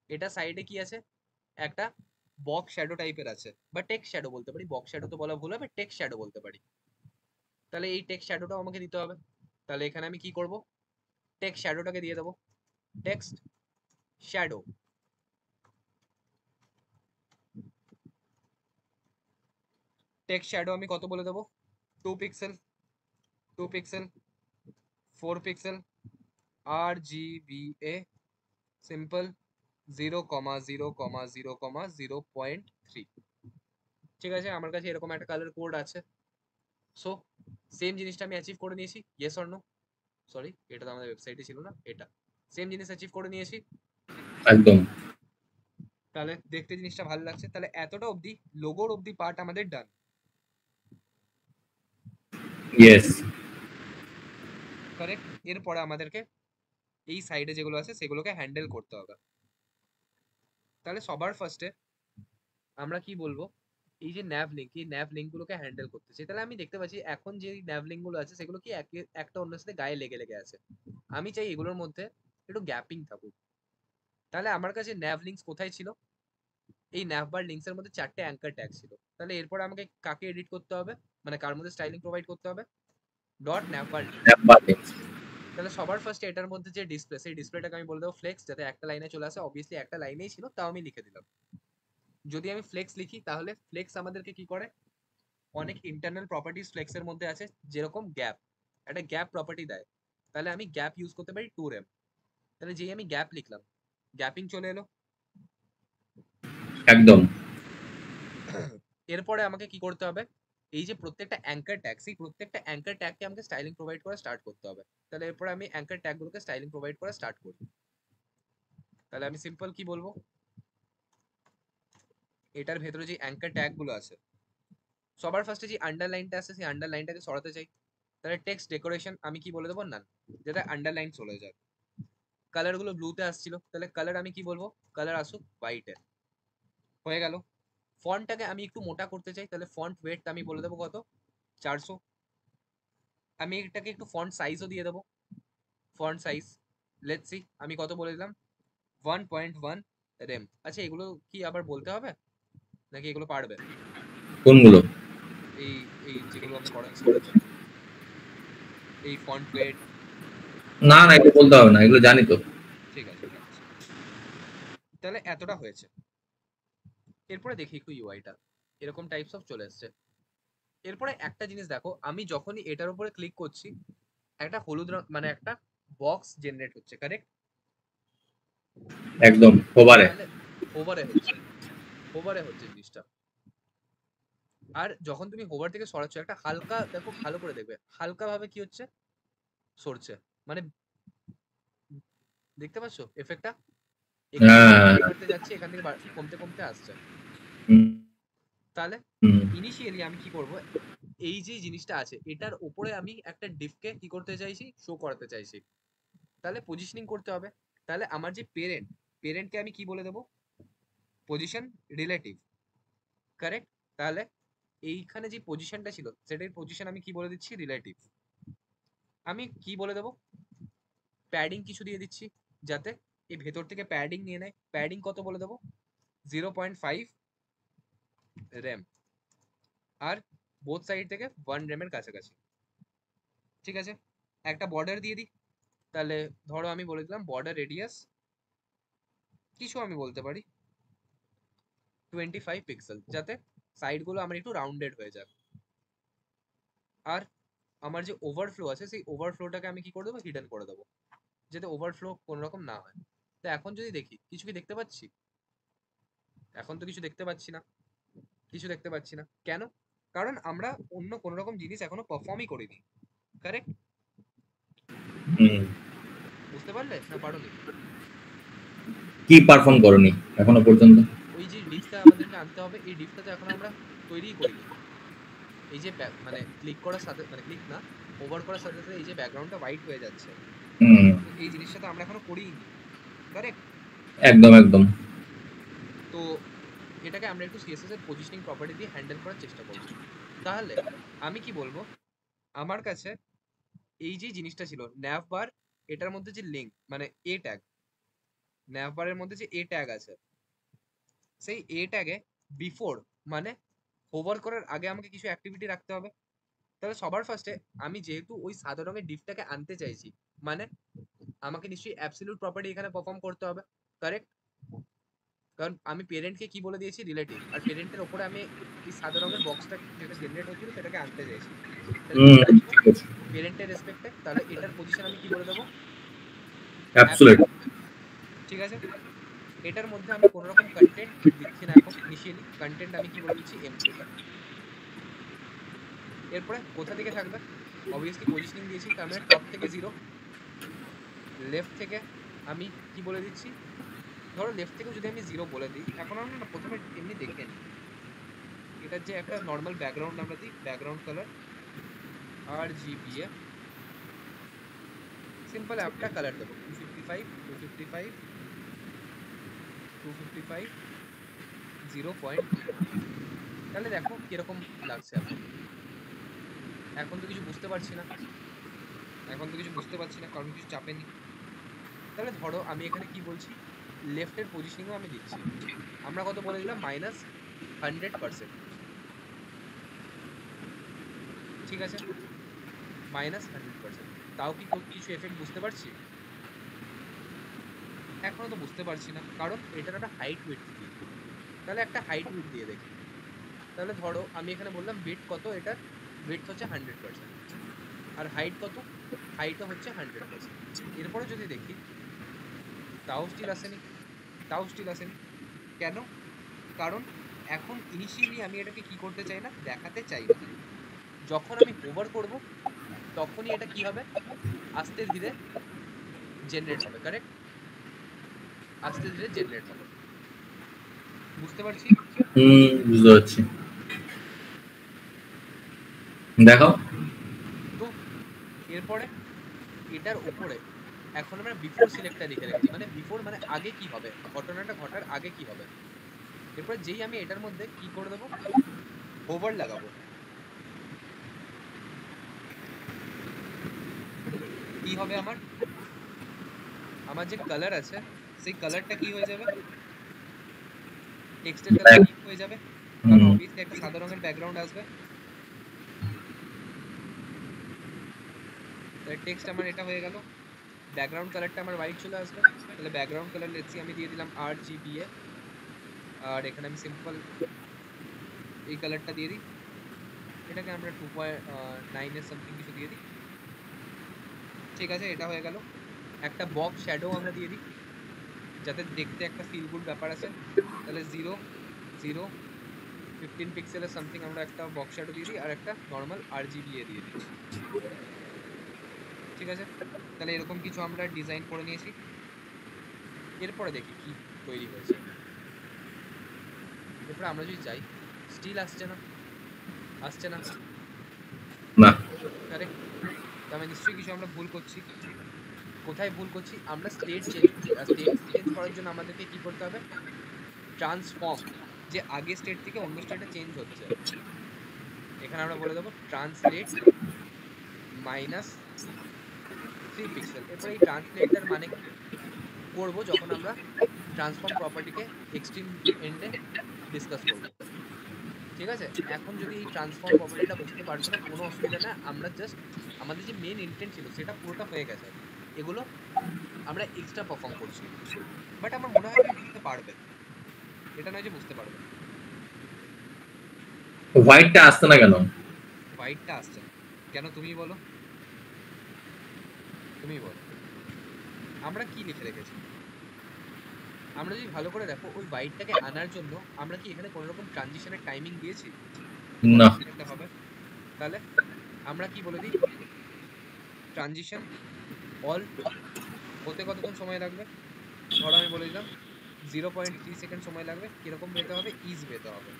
এটা সাইডে কি আছে, একটা বক্স শ্যাডো টাইপের আছে, বা টেক্সট শ্যাডো বলতে পারি, বক্স শ্যাডো তো বলা ভুল হবে, টেক্সট শ্যাডো বলতে পারি। তাহলে এই টেক্সট শ্যাডোটাও আমাকে দিতে হবে। তাহলে এখানে আমি কি করব, টেক্সট শ্যাডোটাকে দিয়ে দেবো, টেক্সট শ্যাডো। টেক্সট শ্যাডো আমি কত বলে দেবো, 2 pixel, 2 pixel, 4 pixel, RGBA, simple, 0,0,0,0.3। ঠিক আছে, আমার কাছে এরকম একটা কালার কোড আছে। সো সেম জিনিসটা আমি অ্যাচিভ করে নিয়েছি, ইয়েস অর নো? সরি, এটা তো আমাদের ওয়েবসাইটে ছিল না, এটা সেম জিনিস অ্যাচিভ করে নিয়েছি। একদম। তাহলে দেখতে জিনিসটা ভালো লাগছে, তাহলে এতটা অবধি লোগোর অবধি পার্ট আমাদের ডান। ইয়েস। কারেক্ট। এরপরে আমাদেরকে এই সাইডে যেগুলো আছে সেগুলোকে হ্যান্ডেল করতে হবে। তাহলে সবার ফার্স্টে আমরা কি বলবো, এই যে ন্যাভ লিঙ্ক, এই ন্যাভ লিঙ্ক গুলোকে হ্যান্ডেল করতে চাই। তাহলে আমি দেখতে পাচ্ছি এখন যে ন্যাভ লিঙ্ক গুলো আছে সেগুলো কি একটা অন্যের সাথে গায়ে লেগে লেগে আছে। আমি চাই এগুলোর মধ্যে একটু গ্যাপিং থাকুক। তাহলে আমার কাছে ন্যাভ লিঙ্কস কোথায় ছিল, এই ন্যাভবার লিঙ্কস এর মধ্যে 4টে অ্যাঙ্কার ট্যাগ ছিল। তাহলে এরপর আমাকে কাকে এডিট করতে হবে, মানে কার মধ্যে স্টাইলিং প্রোভাইড করতে হবে, ডট ন্যাভবার লিঙ্কস। তাহলে সবার ফার্স্টে এটার মধ্যে যে ডিসপ্লে, সেই ডিসপ্লেটাকে আমি বলে দেবো ফ্লেক্স, যাতে একটা লাইনে চলে আসে। অবভিয়াসলি একটা লাইনেই ছিল, তাও আমি লিখে দিলাম। যদি আমি ফ্লেক্স লিখি তাহলে ফ্লেক্স আমাদেরকে কি করে, অনেক ইন্টারনাল প্রপার্টিজ ফ্লেক্সের মধ্যে আছে, যেরকম গ্যাপ, একটা গ্যাপ প্রপার্টি দেয়। তাহলে আমি গ্যাপ ইউজ করতে পারি 2rem। তাহলে যেই আমি গ্যাপ লিখলাম, গ্যাপিং চলে এলো। একদম। এরপরে আমাকে কি করতে হবে, এই যে প্রত্যেকটা অ্যাঙ্কার ট্যাগ, সেই প্রত্যেকটা অ্যাঙ্কার ট্যাগকে আমাকে স্টাইলিং প্রোভাইড করা স্টার্ট করতে হবে। তাহলে এরপরে আমি অ্যাঙ্কার ট্যাগগুলোকে স্টাইলিং প্রোভাইড করা স্টার্ট করি। তাহলে আমি সিম্পল কি বলবো, এটার ভেতরে যে অ্যাঙ্কার ট্যাগগুলো আছে, সবার ফার্স্টে যে আন্ডারলাইনটা আছে সেই আন্ডারলাইনটাকে সরাতে চাই। তাহলে টেক্সট ডেকোরেশন আমি কি বলে দেবো, নান, যেটা আন্ডারলাইন চলে যায়। কালার গুলো ব্লুতে আসছিল, তাহলে কালার আমি কি বলবো, কালার আসুক হোয়াইটে। হয়ে গেল। ফন্টটাকে আমি একটু মোটা করতে চাই, তাহলে ফন্ট ওয়েট আমি বলে দেবো কত, 400। আমি এটাকে একটু ফন্ট সাইজও দিয়ে দেবো। ফন্ট সাইজ লেটস সি আমি কত বলে দিলাম, 1.1 রেম। আচ্ছা এগুলো কি আবার বলতে হবে নাকি এগুলো পারবে? কোনগুলো? এই এই যেগুলো আমি করাচ্ছি, এই ফন্ট ওয়েট। না না, এগুলো বলতে হবে না, এগুলো জানি তো। ঠিক আছে, ঠিক আছে। তাহলে এতটা হয়েছে। এরপরে দেখি একটু ইউআইটা, এরকম টাইপস অফ চলে এসছে। এরপরে একটা জিনিস দেখো, আমি যখনই এটার উপরে ক্লিক করছি একটা হলুদ রং, মানে একটা বক্স জেনারেট হচ্ছে, কারেক্ট? একদম ওভারে। তাহলে হোভারে হচ্ছে, হোভারে হচ্ছে জিনিসটা। আর যখন তুমি হোভার থেকে সরাচ্ছ একটা হালকা, দেখো ভালো করে দেখবে, হালকা ভাবে কি হচ্ছে, সরছে। মানে দেখতে পাচ্ছ এফেক্টটা, এখান থেকে হ্যাঁ। বাড়তে বাড়তে যাচ্ছে, এখান থেকে কমতে কমতে আসছে। হুম, তাহলে হুম, ইনিশিয়ালি আমি কি করব, এই যে জিনিসটা আছে এটার উপরে আমি একটা ডিফকে কি করতে চাইছি, শো করাতে চাইছি। তাহলে পজিশনিং করতে হবে। তাহলে আমার যে পেরেন্টকে আমি কি বলে দেবো, পজিশন রিলেটিভ, কারেক্ট? তাহলে এইখানে যে পজিশনটা ছিল সেটার পজিশন আমি কি বলে দিচ্ছি, রিলেটিভ। আমি কি বলে দেবো, প্যাডিং কিছু দিয়ে দিচ্ছি, যাতে এই ভেতর থেকে প্যাডিং নিয়ে নেয়। প্যাডিং কত বলে দেবো, 0.5 র্যাম, আর বোথ সাইড থেকে 1 র্যামের কাছাকাছি। ঠিক আছে, একটা বর্ডার দিয়ে দিই। তাহলে ধরো আমি বলে দিলাম বর্ডার রেডিয়াস কিছু আমি বলতে পারি 25 পিক্সেল, যাতে সাইডগুলো আমার একটু রাউন্ডেড হয়ে যায়। আর আমার যে ওভারফ্লো আছে সেই ওভারফ্লোটাকে আমি কি করে দেবো, হিডেন করে দেবো, যাতে ওভারফ্লো কোনো রকম না হয়। তো এখন যদি দেখি, কিছু কি দেখতে পাচ্ছি? এখন তো কিছু দেখতে পাচ্ছি না, কিছু দেখতে পাচ্ছি না। কেন? কারণ আমরা অন্য কোনো রকম জিনিস এখনো পারফর্মই করিনি, কারেক্ট? হুম। বুঝতে পারলে না পারোনি? কি পারফর্ম করনি এখনো পর্যন্ত? ওই যে ডিপটা আমাদেরকে আনতে হবে, এই ডিপটা তো এখন আমরা তৈরিই করিনি। এই যে মানে ক্লিক করার সাথে, মানে ক্লিক না, ওভার করার সাথে সাথে এই যে ব্যাকগ্রাউন্ডটা হোয়াইট হয়ে যাচ্ছে, হুম। তো এই জিনিসটা তো আমরা এখনো করিনি, কারেক্ট? একদম একদম। তো এটাকে আমরা একটু সিএসএস এর পজিশনিং প্রপার্টি দিয়ে হ্যান্ডেল করার চেষ্টা করব। তাহলে আমি কি বলবো, আমার কাছে এই যে জিনিসটা ছিল ন্যাভ বার, এটার মধ্যে যে লিঙ্ক, মানে এ ট্যাগ, ন্যাভ বারের মধ্যে যে এ ট্যাগ আছে, সেই এ ট্যাগে বিফোর, মানে হোভার করার আগে আমাকে কিছু অ্যাক্টিভিটি রাখতে হবে। তাহলে সবার ফার্স্টে আমি যেহেতু ওই সাদা রঙের ডিপটাকে আনতে চাইছি, মানে আমাকে নিশ্চয়ই অ্যাবসলিউট প্রপার্টি এখানে পারফর্ম করতে হবে, কারেক্ট? কারণ আমি পেরেন্টকে কি বলে দিয়েছি, রিলেটিভ, আর পেরেন্টের ওপরে আমি এই সাদা রঙের বক্সটা যেটা জেনারেট হচ্ছিল সেটাকে আনতে চাইছি। তাহলে কি হুম, করে আসবো, ঠিক আছে। পেরেন্টের রেসপেক্টে। তাহলে এটার পজিশন আমি কি বলে দেবো, অ্যাবসলিউট। অ্যাবসলিউট। ঠিক আছে, এটার মধ্যে আমি কোনো রকম কন্টেন্ট দিচ্ছি না এখন, ইনিশিয়ালি কন্টেন্ট আমি কি বলে দিচ্ছি, এমটি। এরপরে কোথা থেকে থাকবে, অবভিয়াসলি পজিশনিং দিয়েছি, তার মানে টপ থেকে 0, লেফট থেকে আমি কি বলে দিচ্ছি, ধরো লেফট থেকে যদি আমি 0 বলে দিই, এখন আমরা না প্রথমে এমনি দেখে নিই এটার যে একটা নর্মাল ব্যাকগ্রাউন্ড আমরা দিই, ব্যাকগ্রাউন্ড কালার আর জিবিএ, সিম্পল একটা কালার দেবো 255, 255, 255 0.2। তাহলে দেখো কিরকম লাগছে এখন। এখন তো কিছু বুঝতে পারছি না, কারণ কিছু চাপেনি। তাহলে ধরো আমি এখানে কি বলছি, লেফটের পজিশনিংও আমি দিচ্ছি। আমরা কত বলে দিলাম, -100%। ঠিক আছে, -100%। তাও কি কিছু এফেক্ট বুঝতে পারছি? এখনো তো বুঝতে পারছি না, কারণ এটার একটা হাইট উইডথ দিই। তাহলে একটা হাইট উইডথ দিয়ে দেখি। তাহলে ধরো আমি এখানে বললাম উইডথ কত, এটার উইডথ হচ্ছে 100%, আর হাইট কত, হাইটও হচ্ছে 100%। এরপরে যদি দেখি তাও স্টিল আসেনি। কেন? কারণ এখন ইনিশিয়ালি আমি এটাকে কি করতে চাই না, দেখাতে চাই না। যখন আমি হোভার করব তখনই এটা কি হবে, আস্তে ধীরে জেনারেট হবে। কারেক্ট, আস্তে ধীরে জেনারেট হবে। বুঝতে পারছি? বুঝতে পারছি। দেখো তো এরপরে এটার উপরে এখন আমরা বিফোর সিলেক্টটা লিখে রেখেছি, মানে বিফোর মানে আগে কি হবে, ঘটনাটা ঘটার আগে কি হবে। এরপর যেই আমি এটার মধ্যে কি করে দেবো, হোভার লাগাবো, কি হবে আমার যে কালার আছে সেই কালারটা কি হয়ে যাবে, টেক্সটের কালার কি হয়ে যাবে, কারণ অবভিয়াসলি একটা সাদা রঙের ব্যাকগ্রাউন্ড আসবে। তাহলে টেক্সট আমার এটা হয়ে গেল, ব্যাকগ্রাউন্ড কালারটা আমার হোয়াইট চলে আসবে। তাহলে ব্যাকগ্রাউন্ড কালার লেটসি আমি দিয়ে দিলাম RGBA, আর এখানে আমি সিম্পল এই কালারটা দিয়ে দিই, এটাকে আমরা 2.9 এর সামথিং কিছু দিয়ে দিই। ঠিক আছে, এটা হয়ে গেল। একটা বক্স শ্যাডো আমরা দিয়ে দিই, যাতে দেখতে একটা ফিল গুড ব্যাপার আছে। তাহলে 0 0 15 পিক্সেলের সামথিং আমরা একটা বক্স শ্যাডো দিয়ে দিই, আর একটা নর্মাল RGBA দিয়ে দিই। ঠিক আছে, তাহলে এরকম কিছু আমরা ডিজাইন করে নিয়েছি। এরপরে দেখি কি তৈরি হয়েছে। এরপরে আমরা যদি যাই, স্টিল আসছে না না, কারেক্ট। তার মানে নিশ্চয়ই কিছু আমরা ভুল করছি। কোথায় ভুল করছি, আমরা স্টেট চেঞ্জ করার জন্য আমাদেরকে কি করতে হবে, ট্রান্সফর্ম, যে আগে স্টেট থেকে অন্য স্টেটে চেঞ্জ হচ্ছে, এখানে আমরা বলে দেবো ট্রান্সলেট -3 পিক্সেল। এরপরে এই ট্রান্সলেটটার মানে কি করব, যখন আমরা ট্রান্সফর্ম প্রপার্টিকে এক্সট্রিম এন্ডে ডিসকাস করব। ঠিক আছে, এখন যদি এই ট্রান্সফর্ম প্রপার্টিটা বুঝতে পারছো না, কোনো অসুবিধা না, আমরা জাস্ট আমাদের যে মেন ইন্টেন্ট ছিল সেটা পুরোটা হয়ে গেছে। এগুলো আমরা এক্সট্রা পারফর্ম করছি, বাট আমার মনে হয় তুমি বুঝতে পারবে, এটা নয় যে বুঝতে পারবে। হোয়াইটটা আসছে না কেন? হোয়াইটটা আসছে না কেন, তুমি বলো। আমরা কি লিখে রেখেছি, আমরা যদি ভালো করে দেখো, ওই হোয়াইটটাকে আনার জন্য আমরা কি এখানে কোনো রকম ট্রানজিশনের টাইমিং দিয়েছি না। এটা হবে। তাহলে আমরা কি বলে দিই, ট্রানজিশন অল হতে কতক্ষণ সময় লাগবে, ধরো আমি বলে দিলাম 0.3 সেকেন্ড সময় লাগবে। কিরকম পেতে হবে, ইজ পেতে হবে।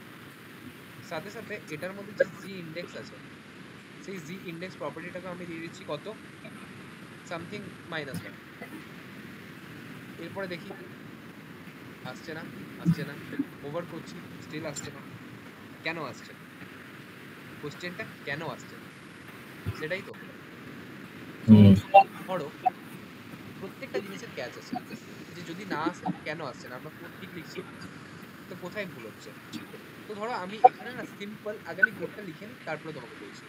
সাথে সাথে এটার মধ্যে যে জি ইন্ডেক্স আছে, সেই জি ইন্ডেক্স প্রপার্টিটাকে আমি দিয়ে দিচ্ছি কত, সামথিং -1। এরপরে দেখি আসছে না, ওভার করছি, স্টিল আসছে না। কেন আসছে না, কোশ্চেনটা কেন আসছে না, সেটাই তো। ধরো প্রত্যেকটা জিনিসের ক্যাচ আছে, যে যদি না আসে কেন আসছে না, আমরা কোড ঠিক লিখছি তো কোথায় ভুল হচ্ছে। তো ধরো আমি এখানে না সিম্পল আগে আমি কোডটা লিখে নিই, তারপরে তোমাকে বলছি।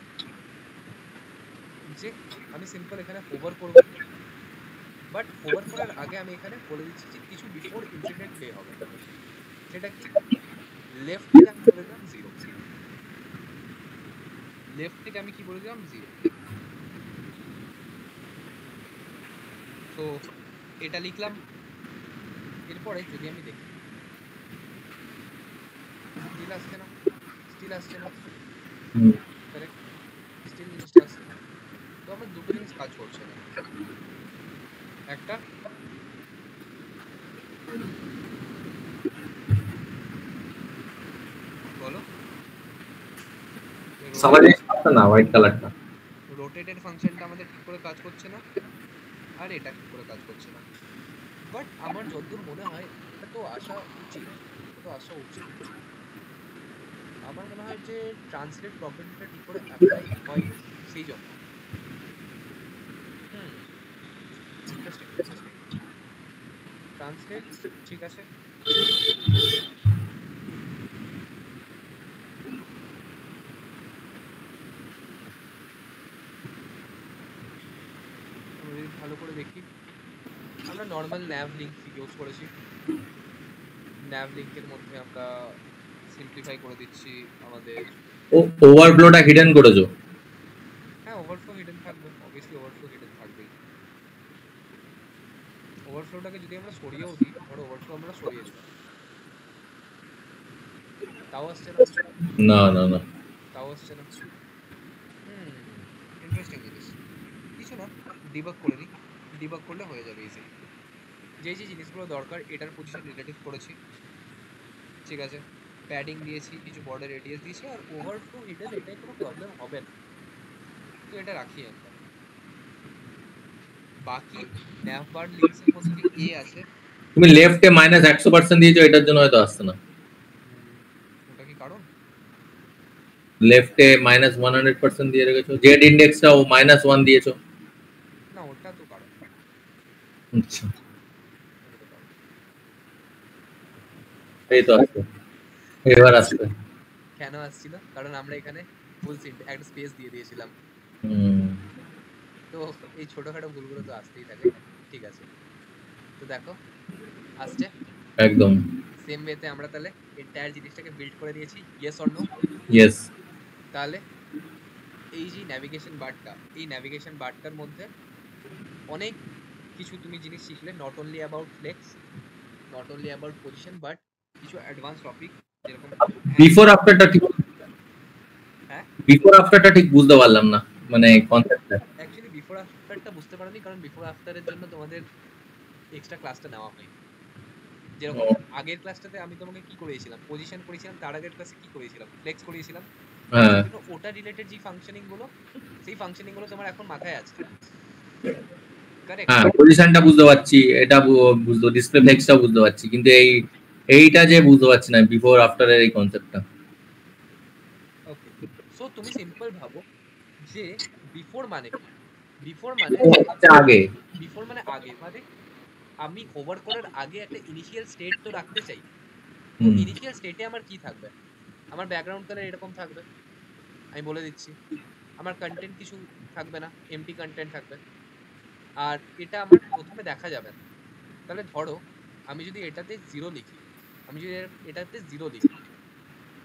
যে আমি সিম্পল এখানে হোভার করব, বাট হোভার করার আগে আমি এখানে বলে দিচ্ছি যে কিছু বিফোর ইনসিডেন্ট প্লে হবে। সেটা কি, লেফট থেকে আমি বলে দিলাম 0, তো এটা লিখলাম। এরপরে যদি আমি দেখি স্টিল আসছে না, কারেক্ট, স্টিল জিনিসটা আসছে না। তো আমার দুটো জিনিস কাজ করছে না। একটা, বলো, হোয়াইট কালারটা রোটেটেড ফাংশনটা আমাদের ঠিক করে কাজ করছে না, আর এটা ঠিক করে কাজ করছে না। বাট আমার যতদূর মনে হয় এটা তো আসা উচিত, এটা তো আসা উচিত। আমার মনে হয় যে ট্রান্সলেট প্রপার্টিটা ঠিক করে অ্যাপ্লাই হয়নি সেই জন্য। হুম, ইন্টারেস্টিং ইন্টারেস্টিং। ট্রান্সলেট ঠিক আছে। আমরা যদি ভালো করে দেখি, আমরা নর্মাল ন্যাভ লিঙ্ক ইউজ করেছি। ন্যাভ লিঙ্কের মধ্যে আমরা সিম্পলিফাই করে দিচ্ছি আমাদের। ওভারফ্লোটা হিডেন করেছো? হ্যাঁ, ওভারফ্লো হিডেন থাকবে, অবভিয়াসলি ওভারফ্লো হিডেন থাকবেই। ওভারফ্লোটাকে যদি আমরা সরিয়েও দিই, ধরো ওভারফ্লো আমরা সরিয়ে দিলাম, তাও আসছে না। না না না, তাও আসছে না। ইন্টারেস্টিং জিনিস। কিছু না, ডিবাগ করে নিই। ডিবাগ করলে হয়ে যাবে ইজিলি। যেই যে জিনিসগুলো দরকার, এটার পজিশন রিলেটিভ করেছি, ঠিক আছে। প্যাডিং দিয়েছি, কিছু বর্ডার রেডিয়াস দিয়েছি, আর ওভারফ্লো হিডেন এটাই কোনো প্রবলেম হবে না, তো এটা রাখি আমরা। বাকি ন্যাভবার লিঙ্কসের মধ্যে যে এ আছে, তুমি লেফটে -100% দিয়েছো, এটার জন্য হয়তো আসছে না। ওটা কি কারণ? লেফটে -100% দিয়ে রেখেছো, জেড ইন্ডেক্সটাও -1 দিয়েছো। না, ওটা তো কারণ। আচ্ছা, ওটা তো কারণ। এই তো আসছে, এবার আসছে। কেন আসছিল? কারণ আমরা এখানে ফুল একটা স্পেস দিয়ে দিয়েছিলাম। হুম, তো এই ছোটখাটো ভুলগুলো তো আসতেই থাকে। ঠিক আছে, তো দেখো আসছে। একদম। সেম ওয়েতে আমরা তাহলে এন্টায়ার জিনিসটাকে বিল্ড করে দিয়েছি, ইয়েস অর নো? ইয়েস। তাহলে এই যে ন্যাভিগেশন বারটা, এই ন্যাভিগেশন বারটার মধ্যে অনেক কিছু তুমি জিনিস শিখলে, not only about flex, not only about position, but কিছু অ্যাডভান্স টপিক, যেরকম বিফোর আফটারটা ঠিক, হ্যাঁ, বিফোর আফটারটা ঠিক বুঝতে পারলাম না, মানে কনসেপ্টটা। অ্যাকচুয়ালি বিফোর আফটারটা বুঝতে পারোনি কারণ বিফোর আফটারের জন্য তোমাদের এক্সট্রা ক্লাসটা নেওয়া হয়নি। যেরকম আগের ক্লাসটাতে আমি তোমাকে কি করিয়েছিলাম, পজিশন করিয়েছিলাম, তার আগের ক্লাসে কি করিয়েছিলাম, ফ্লেক্স করিয়েছিলাম। হ্যাঁ সেই জন্য ওটা রিলেটেড যে ফাংশনিং গুলো, সেই ফাংশনিং গুলো তোমার এখন মাথায় আছে, কারেক্ট? হ্যাঁ, পজিশনটা বুঝতে পারছি, এটা বুঝতে, ডিসপ্লে ফ্লেক্সটা বুঝতে পারছি, কিন্তু এইটা যে বুঝতে পারছি না, বিফোর আফটারের এই কনসেপ্টটা। ওকে, সো তুমি সিম্পল ভাবো যে বিফোর মানে কি? বিফোর মানে, আগে। বিফোর মানে আগে, মানে আমি হোভার করার আগে একটা ইনিশিয়াল স্টেট তো রাখতে চাই। তো হুম ইনিশিয়াল স্টেটে আমার কি থাকবে? আমার ব্যাকগ্রাউন্ড কালার এরকম থাকবে, আমি বলে দিচ্ছি। আমার কন্টেন্ট কিছু থাকবে না, এমটি কন্টেন্ট থাকবে। আর এটা আমার প্রথমে দেখা যাবে না। তাহলে ধরো আমি যদি এটাতে 0 লিখি, আমি যদি এটাতে 0 লিখি,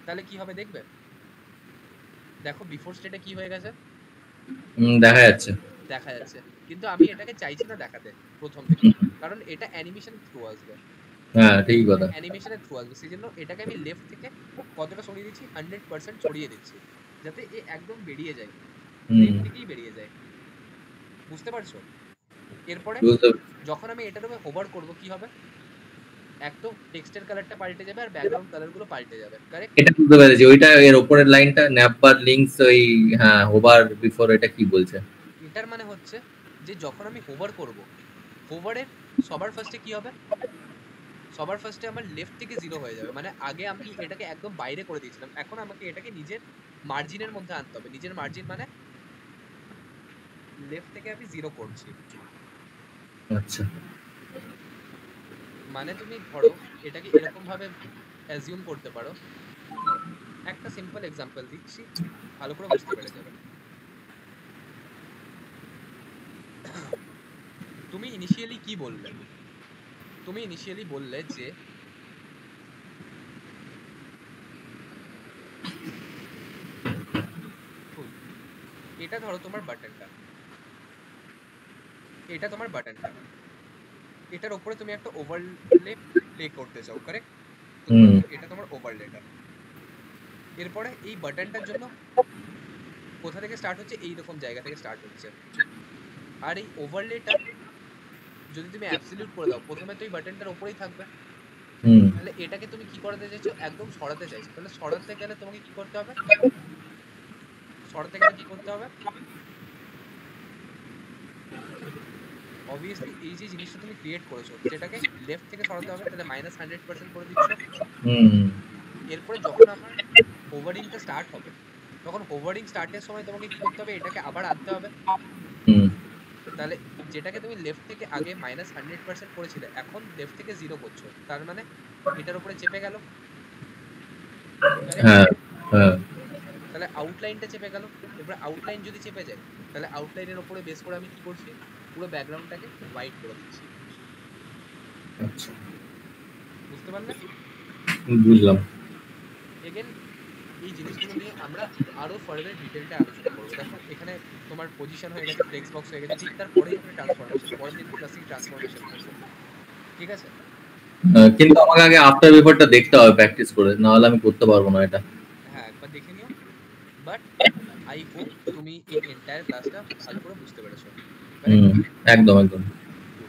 তাহলে কি হবে দেখবে? দেখো বিফোর স্টেটে কি হয়ে গেছে, দেখা যাচ্ছে। দেখা যাচ্ছে। কিন্তু আমি এটাকে চাইছি না দেখাতে প্রথম থেকে, কারণ এটা অ্যানিমেশন থ্রু আসবে। হ্যাঁ, ঠিক কথা। অ্যানিমেশনের থ্রু আসবে, সেই জন্য এটাকে আমি লেফট থেকে কতটা সরিয়ে দিচ্ছি, 100% সরিয়ে দিচ্ছি, যাতে এ একদম বেরিয়ে যায়, হুম, লেফট থেকেই বেরিয়ে যায়। বুঝতে পারছো? এরপরে বুঝতে, যখন আমি এটার উপরে হোভার করব, কি হবে? এক তো টেক্সটের কালারটা পাল্টে যাবে, আর ব্যাকগ্রাউন্ড কালার গুলো পাল্টে যাবে, কারেক্ট? এটা বুঝতে পেরেছি, ওইটা এর উপরের লাইনটা ন্যাপবার লিংকস, ওই হ্যাঁ, ওভার বিফোর, এটা কি বলছে? এটার মানে হচ্ছে যে যখন আমি হোভার করব, হোভারের সবার ফার্স্টে কি হবে? সবার ফার্স্টে আমার লেফট থেকে 0 হয়ে যাবে, মানে আগে আমি এটাকে একদম বাইরে করে দিয়েছিলাম, এখন আমাকে এটাকে নিজের মার্জিনের মধ্যে আনতে হবে। নিজের মার্জিন মানে লেফট থেকে আমি 0 করছি। আচ্ছা, মানে তুমি ধরো এটাকে এরকম ভাবে অ্যাজিউম করতে পারো, একটা সিম্পল এক্সাম্পল দিচ্ছি, ভালো করে বুঝতে পেরে যাবে। তুমি ইনিশিয়ালি কি বললে? তুমি ইনিশিয়ালি বললে যে ফুল, এটা ধরো তোমার বাটনটা, এটা তোমার বাটনটা, এটার উপরে তুমি একটা ওভারলে প্লে করতে চাও, কারেক্ট? তো হুম এটা তোমার ওভারলেটা। এরপরে এই বাটনটার জন্য কোথা থেকে স্টার্ট হচ্ছে, এই রকম জায়গা থেকে স্টার্ট হচ্ছে। আর এই ওভারলেটা যদি তুমি অ্যাবসলিউট করে দাও, প্রথমে তো এই বাটনটার উপরেই থাকবে। হুম তাহলে এটাকে তুমি কি করতে চাইছো? একদম সরাতে চাইছো। তাহলে সরাতে গেলে তোমাকে কি করতে হবে? সরাতে গেলে কি করতে হবে? অবভিয়াসলি এই যে জিনিসটা তুমি ক্রিয়েট করেছো সেটাকে লেফট থেকে সরাতে হবে, তাহলে -100% করে দিচ্ছ। হুম এরপরে যখন আমার হোভারিংটা স্টার্ট হবে, তখন হোভারিং স্টার্টের সময় তোমাকে কি করতে হবে, এটাকে আবার আনতে হবে। হুম তাহলে যেটাকে তুমি লেফট থেকে আগে -100% করেছিলে, এখন লেফট থেকে 0 করছো, তার মানে এটার উপরে চেপে গেল, কারেক্ট? হ্যাঁ হ্যাঁ তাহলে আউটলাইনটা চেপে গেল। এবার আউটলাইন যদি চেপে যায়, তাহলে আউটলাইনের উপরে বেস করে আমি কি করছি, পুরো ব্যাকগ্রাউন্ডটাকে হোয়াইট করে দিচ্ছি। আচ্ছা বুঝতে পারলে? বুঝলাম। এগেন এই জিনিসগুলো নিয়ে আমরা আরো ফার্দার ডিটেলটা আলোচনা করবো। দেখো এখানে তোমার পজিশন হয়ে গেছে, ফ্লেক্স বক্স হয়ে গেছে, ঠিক তারপরেই আমরা ট্রান্সফরমেশন, পরের দিন ক্লাসিক ট্রান্সফরমেশন করবো। ঠিক আছে? কিন্তু আমাকে আগে আফটার বিফোরটা দেখতে হবে প্র্যাকটিস করে, না হলে আমি করতে পারবো না এটা। হ্যাঁ, একবার দেখে নিও। বাট আই হোপ তুমি এই এন্টায়ার ক্লাসটা ভালো করে বুঝতে পেরেছো। হুম একদম একদম।